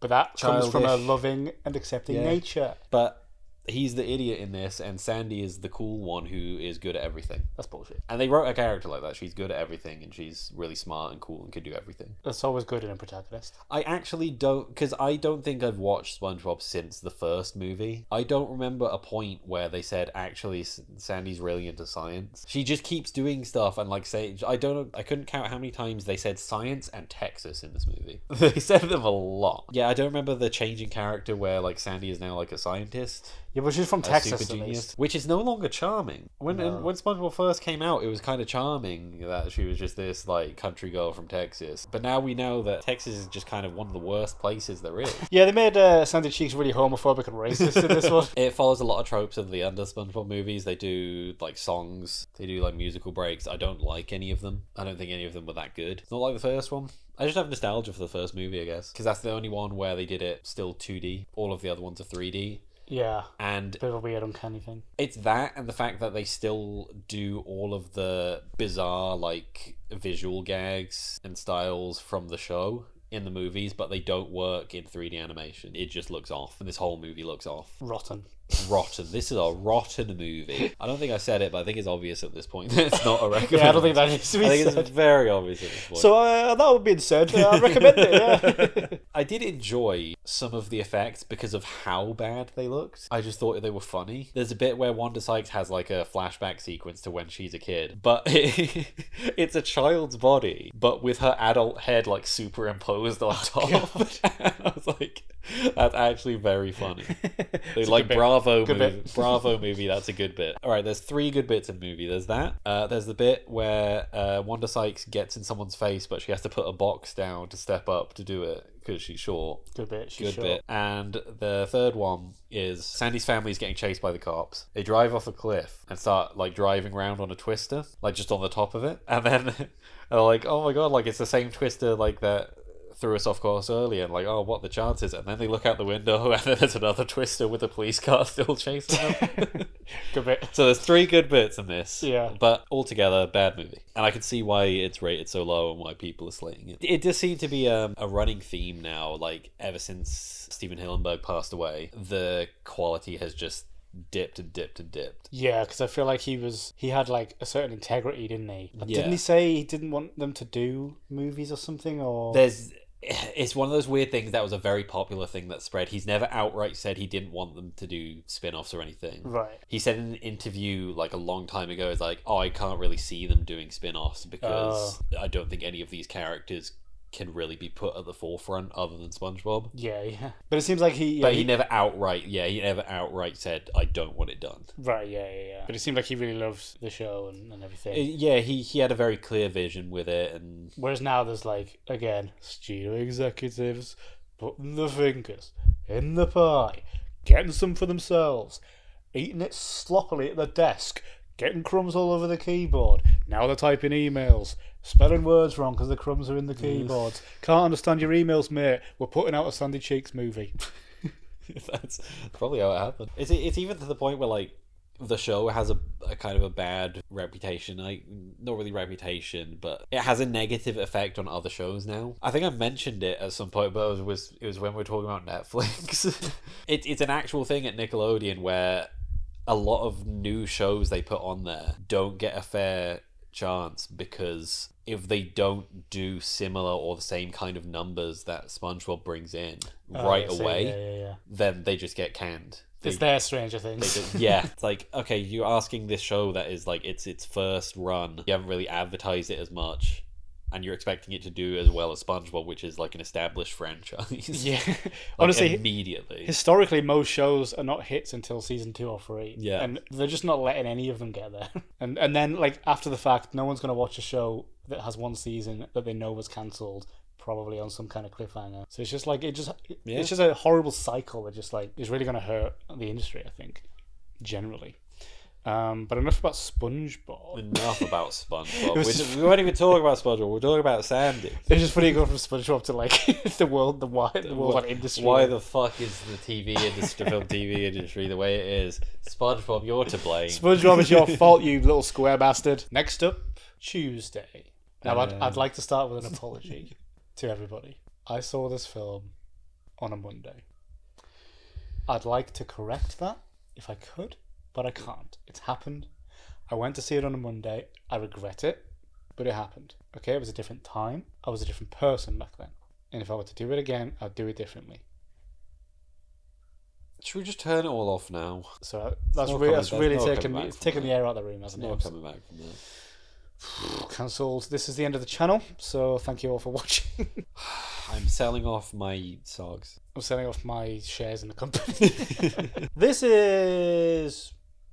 But that comes from a Childish. loving and accepting nature. But he's the idiot in this, and Sandy is the cool one who is good at everything. That's bullshit. And they wrote a character like that. She's good at everything, and she's really smart and cool and can do everything. That's always good in a protagonist. I actually don't, because I don't think I've watched SpongeBob since the first movie. I don't remember a point where they said, actually, Sandy's really into science. She just keeps doing stuff and like say, I couldn't count how many times they said science and Texas in this movie. They said them a lot. Yeah, I don't remember the changing character where like Sandy is now like a scientist. Yeah, but she's from Texas, super at genius, least. which is no longer charming. When SpongeBob first came out, it was kind of charming that she was just this like country girl from Texas. But now we know that Texas is just kind of one of the worst places there is. Yeah, they made Sandy Cheeks really homophobic and racist in this one. It follows a lot of tropes of the other SpongeBob movies. They do like songs, they do like musical breaks. I don't like any of them. I don't think any of them were that good. It's not like the first one. I just have nostalgia for the first movie, I guess, because that's the only one where they did it still 2D. All of the other ones are 3D. Yeah, and bit of a weird uncanny thing. It's that and the fact that they still do all of the bizarre like visual gags and styles from the show in the movies, but they don't work in 3D animation. It just looks off, and this whole movie looks off. Rotten. This is a rotten movie. I don't think I said it, but I think it's obvious at this point. It's not a recommend. Yeah, I don't think that needs to be said. I think it's very obvious at this point. So that would be said. I recommend it, yeah. I did enjoy some of the effects because of how bad they looked. I just thought they were funny. There's a bit where Wanda Sykes has like a flashback sequence to when she's a kid, but it's a child's body, but with her adult head like superimposed on top. I was like, that's actually very funny. Like, bravo movie, that's a good bit. All right, there's 3 good bits of movie. There's that. There's the bit where Wanda Sykes gets in someone's face, but she has to put a box down to step up to do it because she's short. Good bit. Good bit. And the third one is Sandy's family is getting chased by the cops. They drive off a cliff and start like driving around on a twister, like just on the top of it. And then they're like, oh my god, like it's the same twister like that threw us off course earlier, and like, oh, what the chances? And then they look out the window and then there's another twister with a police car still chasing them. Good bit. So there's 3 good bits in this. Yeah. But altogether, bad movie. And I can see why it's rated so low and why people are slating it. It does seem to be a running theme now, like ever since Steven Hillenburg passed away, the quality has just dipped and dipped and dipped. Yeah, because I feel like he had like a certain integrity, didn't he? Yeah. Didn't he say he didn't want them to do movies or something? Or it's one of those weird things that was a very popular thing that spread. He's never outright said he didn't want them to do spin-offs or anything. Right. He said in an interview like a long time ago, it's like, oh, I can't really see them doing spin-offs because I don't think any of these characters can really be put at the forefront other than SpongeBob. Yeah. But it seems like he never outright said, I don't want it done. Right, yeah. But it seemed like he really loves the show and everything. Yeah, he had a very clear vision with it. And whereas now there's like, again, studio executives putting the fingers in the pie, getting some for themselves, eating it sloppily at the desk, getting crumbs all over the keyboard. Now they're typing emails, spelling words wrong because the crumbs are in the keyboards. Can't understand your emails, mate. We're putting out a Sandy Cheeks movie. That's probably how it happened. It's even to the point where like the show has a kind of a bad reputation. Like, not really reputation, but it has a negative effect on other shows now. I think I mentioned it at some point, but it was when we were talking about Netflix. It's an actual thing at Nickelodeon where a lot of new shows they put on there don't get a fair chance because if they don't do similar or the same kind of numbers that SpongeBob brings in away, then they just get canned. It's their Stranger Things. It's like, okay, you're asking this show that is like its first run, you haven't really advertised it as much, and you're expecting it to do as well as SpongeBob, which is like an established franchise. Yeah. Like, honestly, immediately. Historically, most shows are not hits until season 2 or 3. Yeah. And they're just not letting any of them get there. And then, like, after the fact, no one's going to watch a show that has one season that they know was cancelled, probably on some kind of cliffhanger. So it's just like, it's just a horrible cycle that just like is really going to hurt the industry, I think, generally. But enough about SpongeBob. Enough about SpongeBob. We weren't even talking about SpongeBob. We're talking about Sandy. It's just funny to go from SpongeBob to like the world industry. Why the fuck is the TV industry, film TV industry, the way it is? SpongeBob, you're to blame. SpongeBob, it's your fault, you little square bastard. Next up, Tuesday. Now, I'd like to start with an apology to everybody. I saw this film on a Monday. I'd like to correct that if I could, but I can't. It's happened. I went to see it on a Monday. I regret it, but it happened. Okay, it was a different time. I was a different person back then. And if I were to do it again, I'd do it differently. Should we just turn it all off now? So that's really taking the air out of the room, hasn't it? Not coming back from that. Cancelled. This is the end of the channel, so thank you all for watching. I'm selling off my SOGs. I'm selling off my shares in the company. This is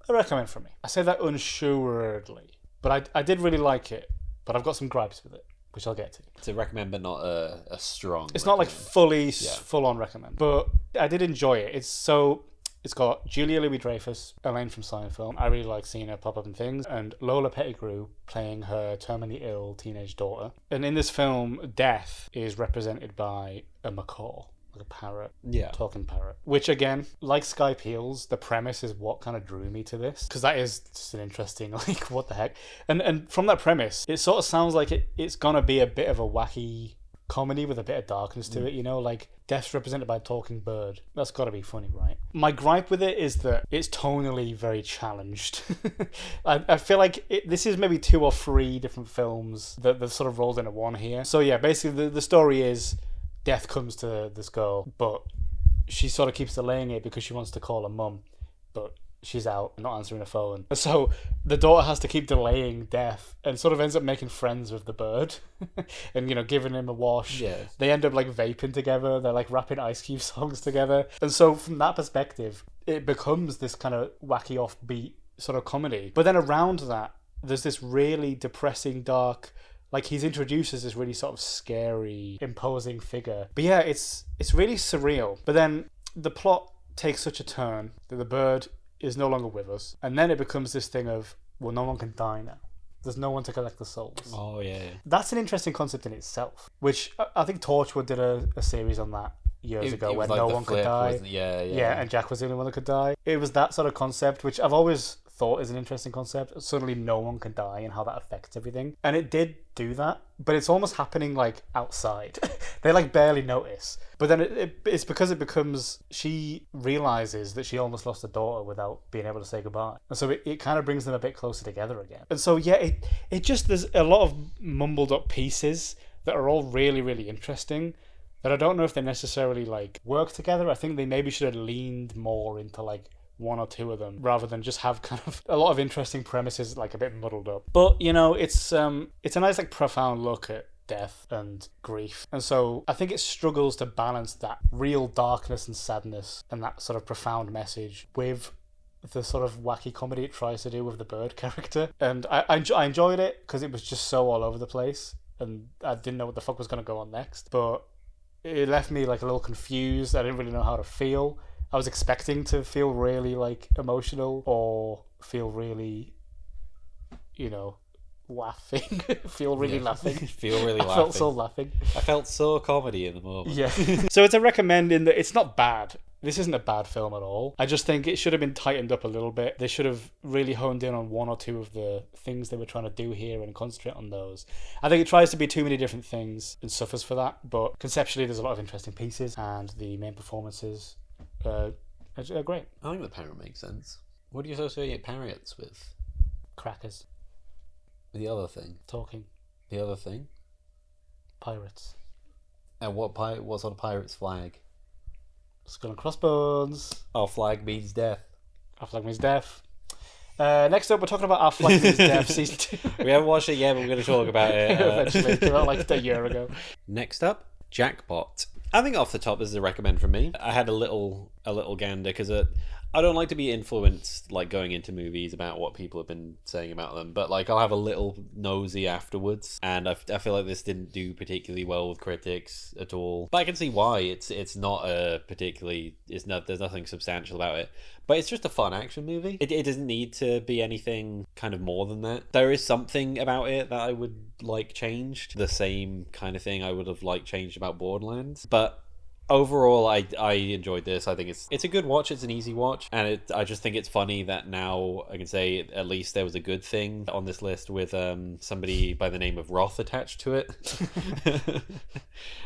a recommend from me. I say that unassuredly, but I did really like it, but I've got some gripes with it, which I'll get to. It's a recommend, but not a strong. It's not like full on recommend, but I did enjoy it. It's got Julia Louis-Dreyfus, Elaine from Seinfeld. I really like seeing her pop up in things. And Lola Pettigrew playing her terminally ill teenage daughter. And in this film, death is represented by a macaw, like a parrot. Yeah. Talking parrot. Which, again, like Sky Peals, the premise is what kind of drew me to this. Because that is just an interesting, like, what the heck. And from that premise, it sort of sounds like it's going to be a bit of a wacky comedy with a bit of darkness to it, you know, like death's represented by a talking bird. That's got to be funny, right? My gripe with it is that it's tonally very challenged. I feel like this is maybe 2 or 3 different films that sort of rolled into one here. So yeah, basically the story is death comes to this girl, but she sort of keeps delaying it because she wants to call her mum, but she's out, not answering her phone. So the daughter has to keep delaying death and sort of ends up making friends with the bird and, giving him a wash. Yeah. They end up like vaping together. They're like rapping Ice Cube songs together. And so from that perspective, it becomes this kind of wacky offbeat sort of comedy. But then around that, there's this really depressing, dark, like he's introduced as this really sort of scary, imposing figure. But yeah, it's really surreal. But then the plot takes such a turn that the bird is no longer with us, and then it becomes this thing of, well, no one can die now. There's no one to collect the souls. Oh yeah. That's an interesting concept in itself, which I think Torchwood did a series on that years ago, where no one could die. Yeah, and Jack was the only one that could die. It was that sort of concept, which I've always thought is an interesting concept. Suddenly no one can die and how that affects everything. And it did do that, but it's almost happening like outside. They like barely notice. But then it's because it becomes, she realizes that she almost lost her daughter without being able to say goodbye. And so it kind of brings them a bit closer together again. And so yeah, it just, there's a lot of mumbled up pieces that are all really, really interesting, that I don't know if they necessarily like work together. I think they maybe should have leaned more into like one or two of them rather than just have kind of a lot of interesting premises like a bit muddled up. But it's a nice like profound look at death and grief, and so I think it struggles to balance that real darkness and sadness and that sort of profound message with the sort of wacky comedy it tries to do with the bird character. And I enjoyed it because it was just so all over the place and I didn't know what the fuck was going to go on next, but it left me like a little confused. I didn't really know how to feel. I was expecting to feel really like emotional or feel really, laughing. Feel really laughing. Feel really laughing. I felt so laughing. I felt so comedy in the moment. Yeah. So it's a recommend in that it's not bad. This isn't a bad film at all. I just think it should have been tightened up a little bit. They should have really honed in on one or two of the things they were trying to do here and concentrate on those. I think it tries to be too many different things and suffers for that. But conceptually, there's a lot of interesting pieces and the main performances are great. I think the parrot makes sense. What do you associate parrots with? Crackers. The other thing. Talking. The other thing. Pirates. And what sort of pirate's flag? Skull and crossbones. Our flag means death. Our flag means death. Next up, we're talking about Our Flag Means Death season 2. We haven't watched it yet, but we're going to talk about it. Eventually, it came out like a year ago. Next up, Jackpot. I think off the top, this is a recommend from me. I had a little gander because I don't like to be influenced like going into movies about what people have been saying about them, but like I'll have a little nosy afterwards, and I feel like this didn't do particularly well with critics at all. But I can see why. It's not a particularly there's nothing substantial about it, but it's just a fun action movie. It doesn't need to be anything kind of more than that. There is something about it that I would like changed. The same kind of thing I would have liked changed about Borderlands, but overall, I enjoyed this. I think it's a good watch. It's an easy watch, and I just think it's funny that now I can say at least there was a good thing on this list with somebody by the name of Roth attached to it.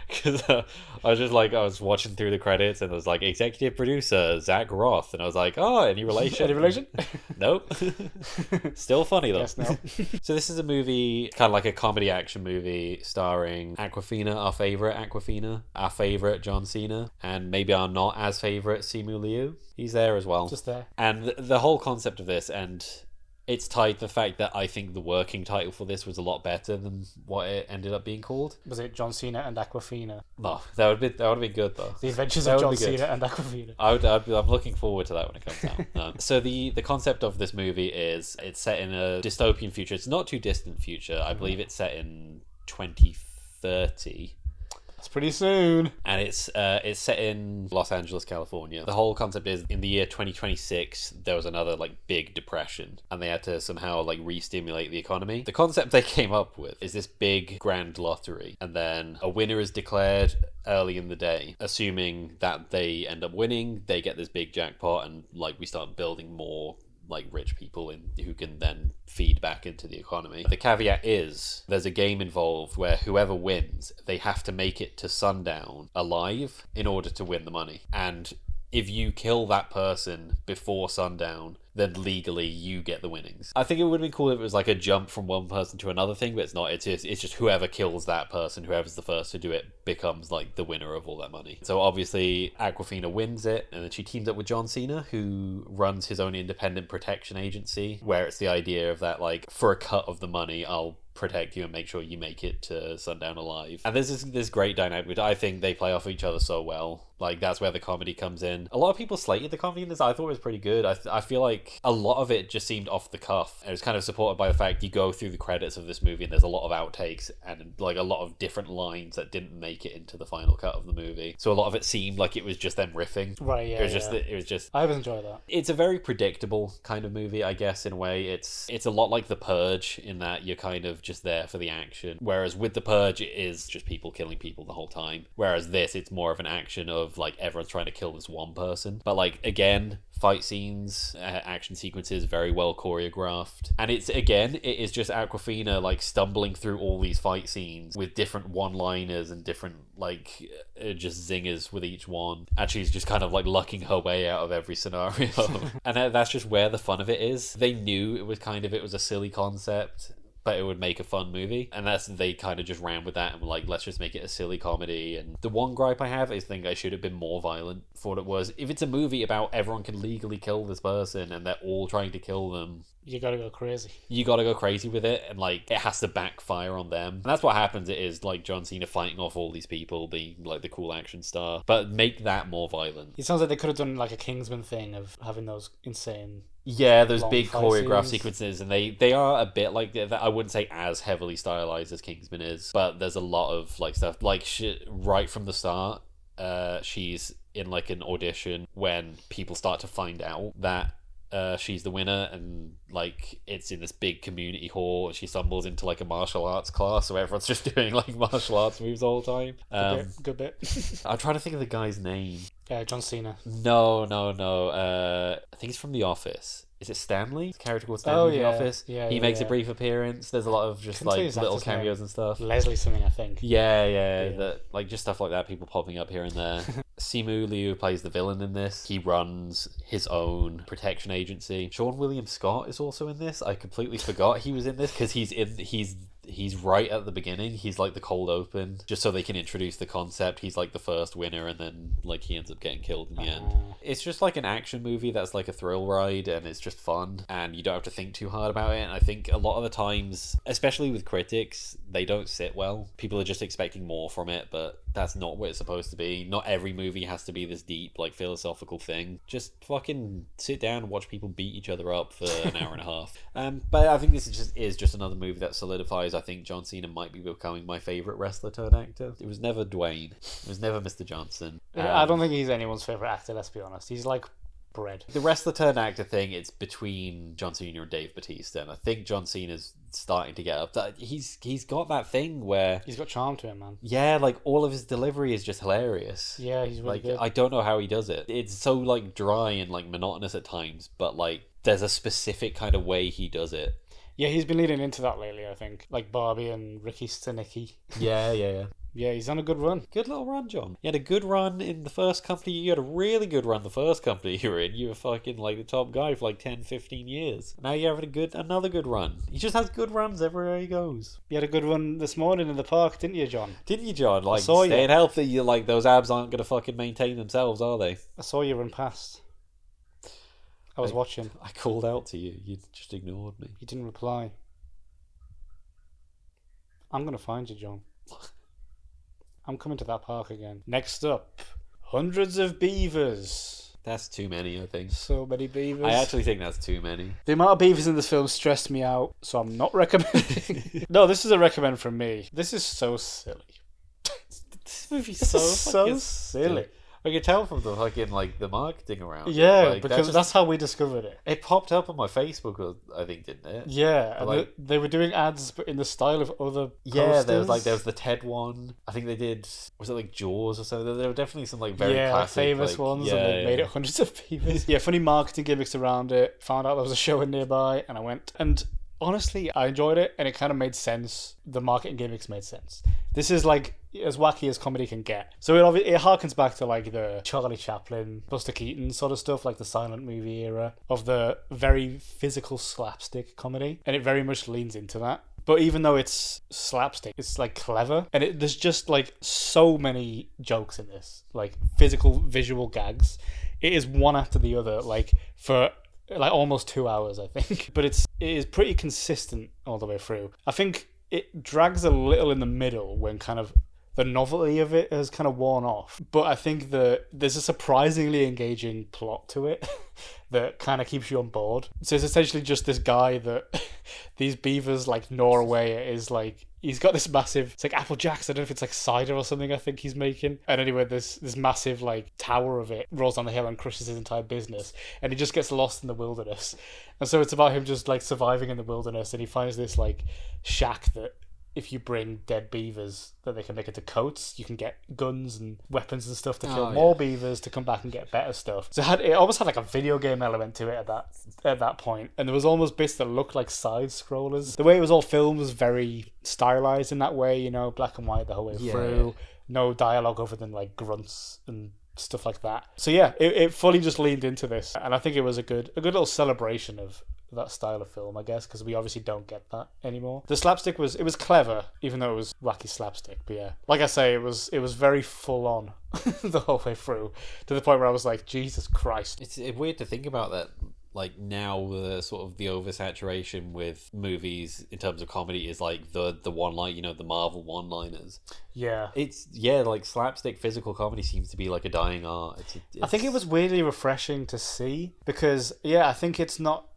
Because I was watching through the credits and it was like executive producer Zach Roth, and I was like, oh, any relation? Any relation? Nope. Still funny though. Yes, no. So this is a movie, kind of like a comedy action movie starring Awkwafina, our favorite John Cena, and maybe our not as favorite Simu Liu. He's there as well. Just there. And the whole concept of this, and it's tied to the fact that I think the working title for this was a lot better than what it ended up being called. Was it John Cena and Awkwafina? No, that would be good though. The Adventures of John Cena and Awkwafina. I'm looking forward to that when it comes out. So the concept of this movie is it's set in a dystopian future. It's not too distant future. I believe it's set in 2030. It's pretty soon. And it's set in Los Angeles, California. The whole concept is in the year 2026 there was another like big depression and they had to somehow like re-stimulate the economy. The concept they came up with is this big grand lottery, and then a winner is declared early in the day. Assuming that they end up winning, they get this big jackpot, and like we start building more like rich people who can then feed back into the economy. The caveat is there's a game involved where whoever wins, they have to make it to sundown alive in order to win the money. And if you kill that person before sundown, then legally you get the winnings. I think it would be cool if it was like a jump from one person to another thing, but it's not. It's just whoever kills that person, whoever's the first to do it, becomes like the winner of all that money. So obviously Awkwafina wins it, and then she teams up with John Cena, who runs his own independent protection agency, where it's the idea of that, like, for a cut of the money, I'll protect you and make sure you make it to sundown alive. And there's this great dynamic, which I think they play off each other so well. Like, that's where the comedy comes in. A lot of people slated the comedy in this. I thought it was pretty good. I feel like a lot of it just seemed off the cuff. It was kind of supported by the fact you go through the credits of this movie and there's a lot of outtakes and like a lot of different lines that didn't make it into the final cut of the movie. So a lot of it seemed like it was just them riffing. Right, yeah. It was just I always enjoy that. It's a very predictable kind of movie, I guess, in a way. It's a lot like The Purge in that you're kind of just there for the action. Whereas with The Purge, it is just people killing people the whole time. Whereas this, it's more of an action of like everyone's trying to kill this one person. But like, again, fight scenes, action sequences, very well choreographed. And it is just Awkwafina like stumbling through all these fight scenes with different one-liners and different like just zingers with each one. And she's just kind of like lucking her way out of every scenario. And that's just where the fun of it is. They knew it was a silly concept, but it would make a fun movie, and they kind of just ran with that and were like, let's just make it a silly comedy. And the one gripe I have is, I think I should have been more violent for what it was. If it's a movie about everyone can legally kill this person and they're all trying to kill them, you gotta go crazy. You gotta go crazy with it, and like it has to backfire on them. And that's what happens. It is like John Cena fighting off all these people, being like the cool action star, but make that more violent. It sounds like they could have done like a Kingsman thing of having those insane. Yeah, those big fight choreographed scenes. sequences, and they are a bit like that. I wouldn't say as heavily stylized as Kingsman is, but there's a lot of like stuff like right from the start. She's in like an audition when people start to find out that she's the winner, and like it's in this big community hall. She stumbles into like a martial arts class, so everyone's just doing like martial arts moves all the time. Good bit. I'm trying to think of the guy's name. John Cena. No. I think he's from The Office. Is it Stanley? It's a character called Stanley in The Office. Yeah, he makes a brief appearance. There's a lot of just like little cameos and stuff. Leslie something, I think. Yeah. That, like just stuff like that, people popping up here and there. Simu Liu plays the villain in this. He runs his own protection agency. Sean William Scott is also in this. I completely forgot he was in this because he's right at the beginning. He's like the cold open, just so they can introduce the concept. He's like the first winner, and then like he ends up getting killed in the end. It's just like an action movie that's like a thrill ride, and it's just fun, and you don't have to think too hard about it. And I think a lot of the times, especially with critics, they don't sit well. People are just expecting more from it, but that's not what it's supposed to be. Not every movie has to be this deep, like philosophical thing. Just fucking sit down and watch people beat each other up for an hour and a half. But I think this is just another movie that solidifies. I think John Cena might be becoming my favorite wrestler turned actor. It was never Dwayne. It was never Mr. Johnson. I don't think he's anyone's favorite actor. Let's be honest. He's like bread. The wrestler turned actor thing, it's between John Cena and Dave Bautista, and I think John Cena's starting to get up. That he's got that thing where he's got charm to him, man. Yeah, like all of his delivery is just hilarious. Yeah, he's really like good. I don't know how he does it. It's so like dry and like monotonous at times, but like there's a specific kind of way he does it. Yeah, he's been leading into that lately, I think. Like Barbie and Ricky Stenicki. Yeah. Yeah, he's on a good run. Good little run, John. You had a good run in the first company. You had a really good run the first company you were in. You were fucking like the top guy for like 10, 15 years. Now you're having another good run. He just has good runs everywhere he goes. You had a good run this morning in the park, didn't you, John? Didn't you, John? Like, staying healthy, you like those abs aren't going to fucking maintain themselves, are they? I saw you run past. I was watching. I called out to you. You just ignored me. You didn't reply. I'm going to find you, John. I'm coming to that park again. Next up, hundreds of beavers. That's too many, I think. So many beavers. I actually think that's too many. The amount of beavers in this film stressed me out, so I'm not recommending. No, this is a recommend from me. This is so silly. This movie's so silly. I can tell from the fucking like the marketing around. Yeah, like, because that's how we discovered it. It popped up on my Facebook, I think, didn't it? Yeah, and like, they were doing ads, but in the style of other posters. Yeah, there was the Ted one. I think they did. Was it like Jaws or something? There were definitely some like very classic, famous ones, and they made it hundreds of beavers. Yeah, funny marketing gimmicks around it. Found out there was a show in nearby, and I went. And honestly, I enjoyed it, and it kind of made sense. The marketing gimmicks made sense. This is like as wacky as comedy can get. So it harkens back to like the Charlie Chaplin, Buster Keaton sort of stuff, like the silent movie era of the very physical slapstick comedy, and it very much leans into that. But even though it's slapstick, it's like clever, and there's just like so many jokes in this, like physical, visual gags. It is one after the other, like for like almost 2 hours, I think. But it is pretty consistent all the way through. I think it drags a little in the middle when kind of the novelty of it has kind of worn off. But I think there's a surprisingly engaging plot to it that kind of keeps you on board. So it's essentially just this guy that these beavers like gnaw away at is like, he's got this massive, it's like Apple Jacks, I don't know if it's like cider or something I think he's making. And anyway, this massive like tower of it rolls down the hill and crushes his entire business. And he just gets lost in the wilderness. And so it's about him just like surviving in the wilderness, and he finds this like shack that if you bring dead beavers that they can make into coats, you can get guns and weapons and stuff to kill more beavers to come back and get better stuff. So it almost had like a video game element to it at that point. And there was almost bits that looked like side scrollers. The way it was all filmed was very stylized in that way, you know, black and white the whole way through. No dialogue other than like grunts and stuff like that. So yeah, it fully just leaned into this, and I think it was a good little celebration of that style of film, I guess, because we obviously don't get that anymore. The slapstick was clever, even though it was wacky slapstick. But yeah, like I say, it was very full on the whole way through, to the point where I was like, Jesus Christ. It's weird to think about that. Like now, the sort of the oversaturation with movies in terms of comedy is like the one line, you know, the Marvel one-liners. Yeah, it's like slapstick physical comedy seems to be like a dying art. I think it was weirdly refreshing to see, because I think it's not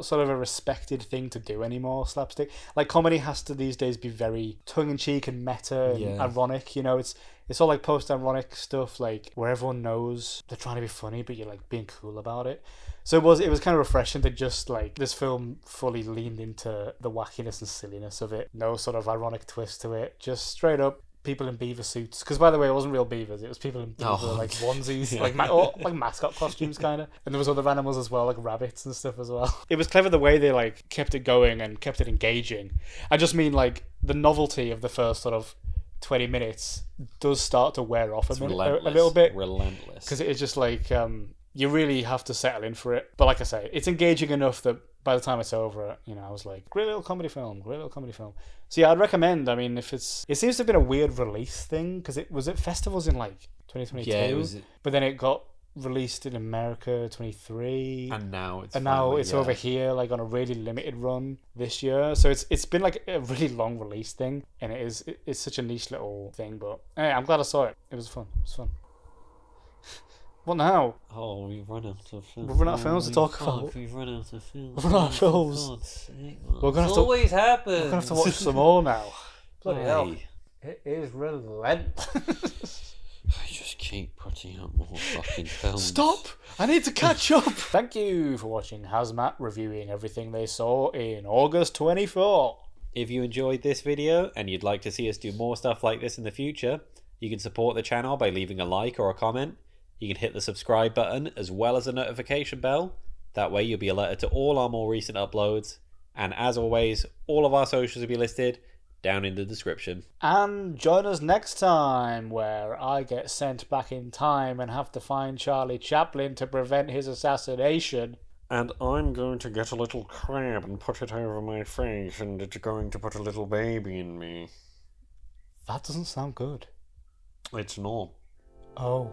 sort of a respected thing to do anymore, slapstick. Like comedy has to these days be very tongue-in-cheek and meta and ironic, you know. It's all like post-ironic stuff, like where everyone knows they're trying to be funny but you're like being cool about it. So it was kind of refreshing to just like this film fully leaned into the wackiness and silliness of it. No sort of ironic twist to it, just straight up people in beaver suits. Because by the way, it wasn't real beavers, it was people in beaver like onesies, like like mascot costumes kind of. And there was other animals as well, like rabbits and stuff as well. It was clever the way they like kept it going and kept it engaging. I just mean like the novelty of the first sort of 20 minutes does start to wear off a little bit. Relentless. Because it is just like you really have to settle in for it. But like I say, it's engaging enough that by the time it's over, you know, I was like, great little comedy film. So yeah, I'd recommend. I mean, it seems to have been a weird release thing, because it was at festivals in like 2022. Yeah, it was. But then it got released in America 23, and now it's over here like on a really limited run this year. So it's been like a really long release thing, and it's such a niche little thing. But hey, I'm glad I saw it. It was fun. What now? Oh, we've run out of films. We've run out of films to talk about. We've run out of films. We've run out of films. We're gonna always happen. We're gonna have to watch some more now. Bloody hell! It is relentless. I just keep putting out more fucking films. Stop! I need to catch up. Thank you for watching HAZMAT reviewing everything they saw in August 24. If you enjoyed this video and you'd like to see us do more stuff like this in the future, you can support the channel by leaving a like or a comment. You can hit the subscribe button as well as the notification bell. That way you'll be alerted to all our more recent uploads. And as always, all of our socials will be listed down in the description. And join us next time, where I get sent back in time and have to find Charlie Chaplin to prevent his assassination. And I'm going to get a little crab and put it over my face, and it's going to put a little baby in me. That doesn't sound good. It's not. Oh.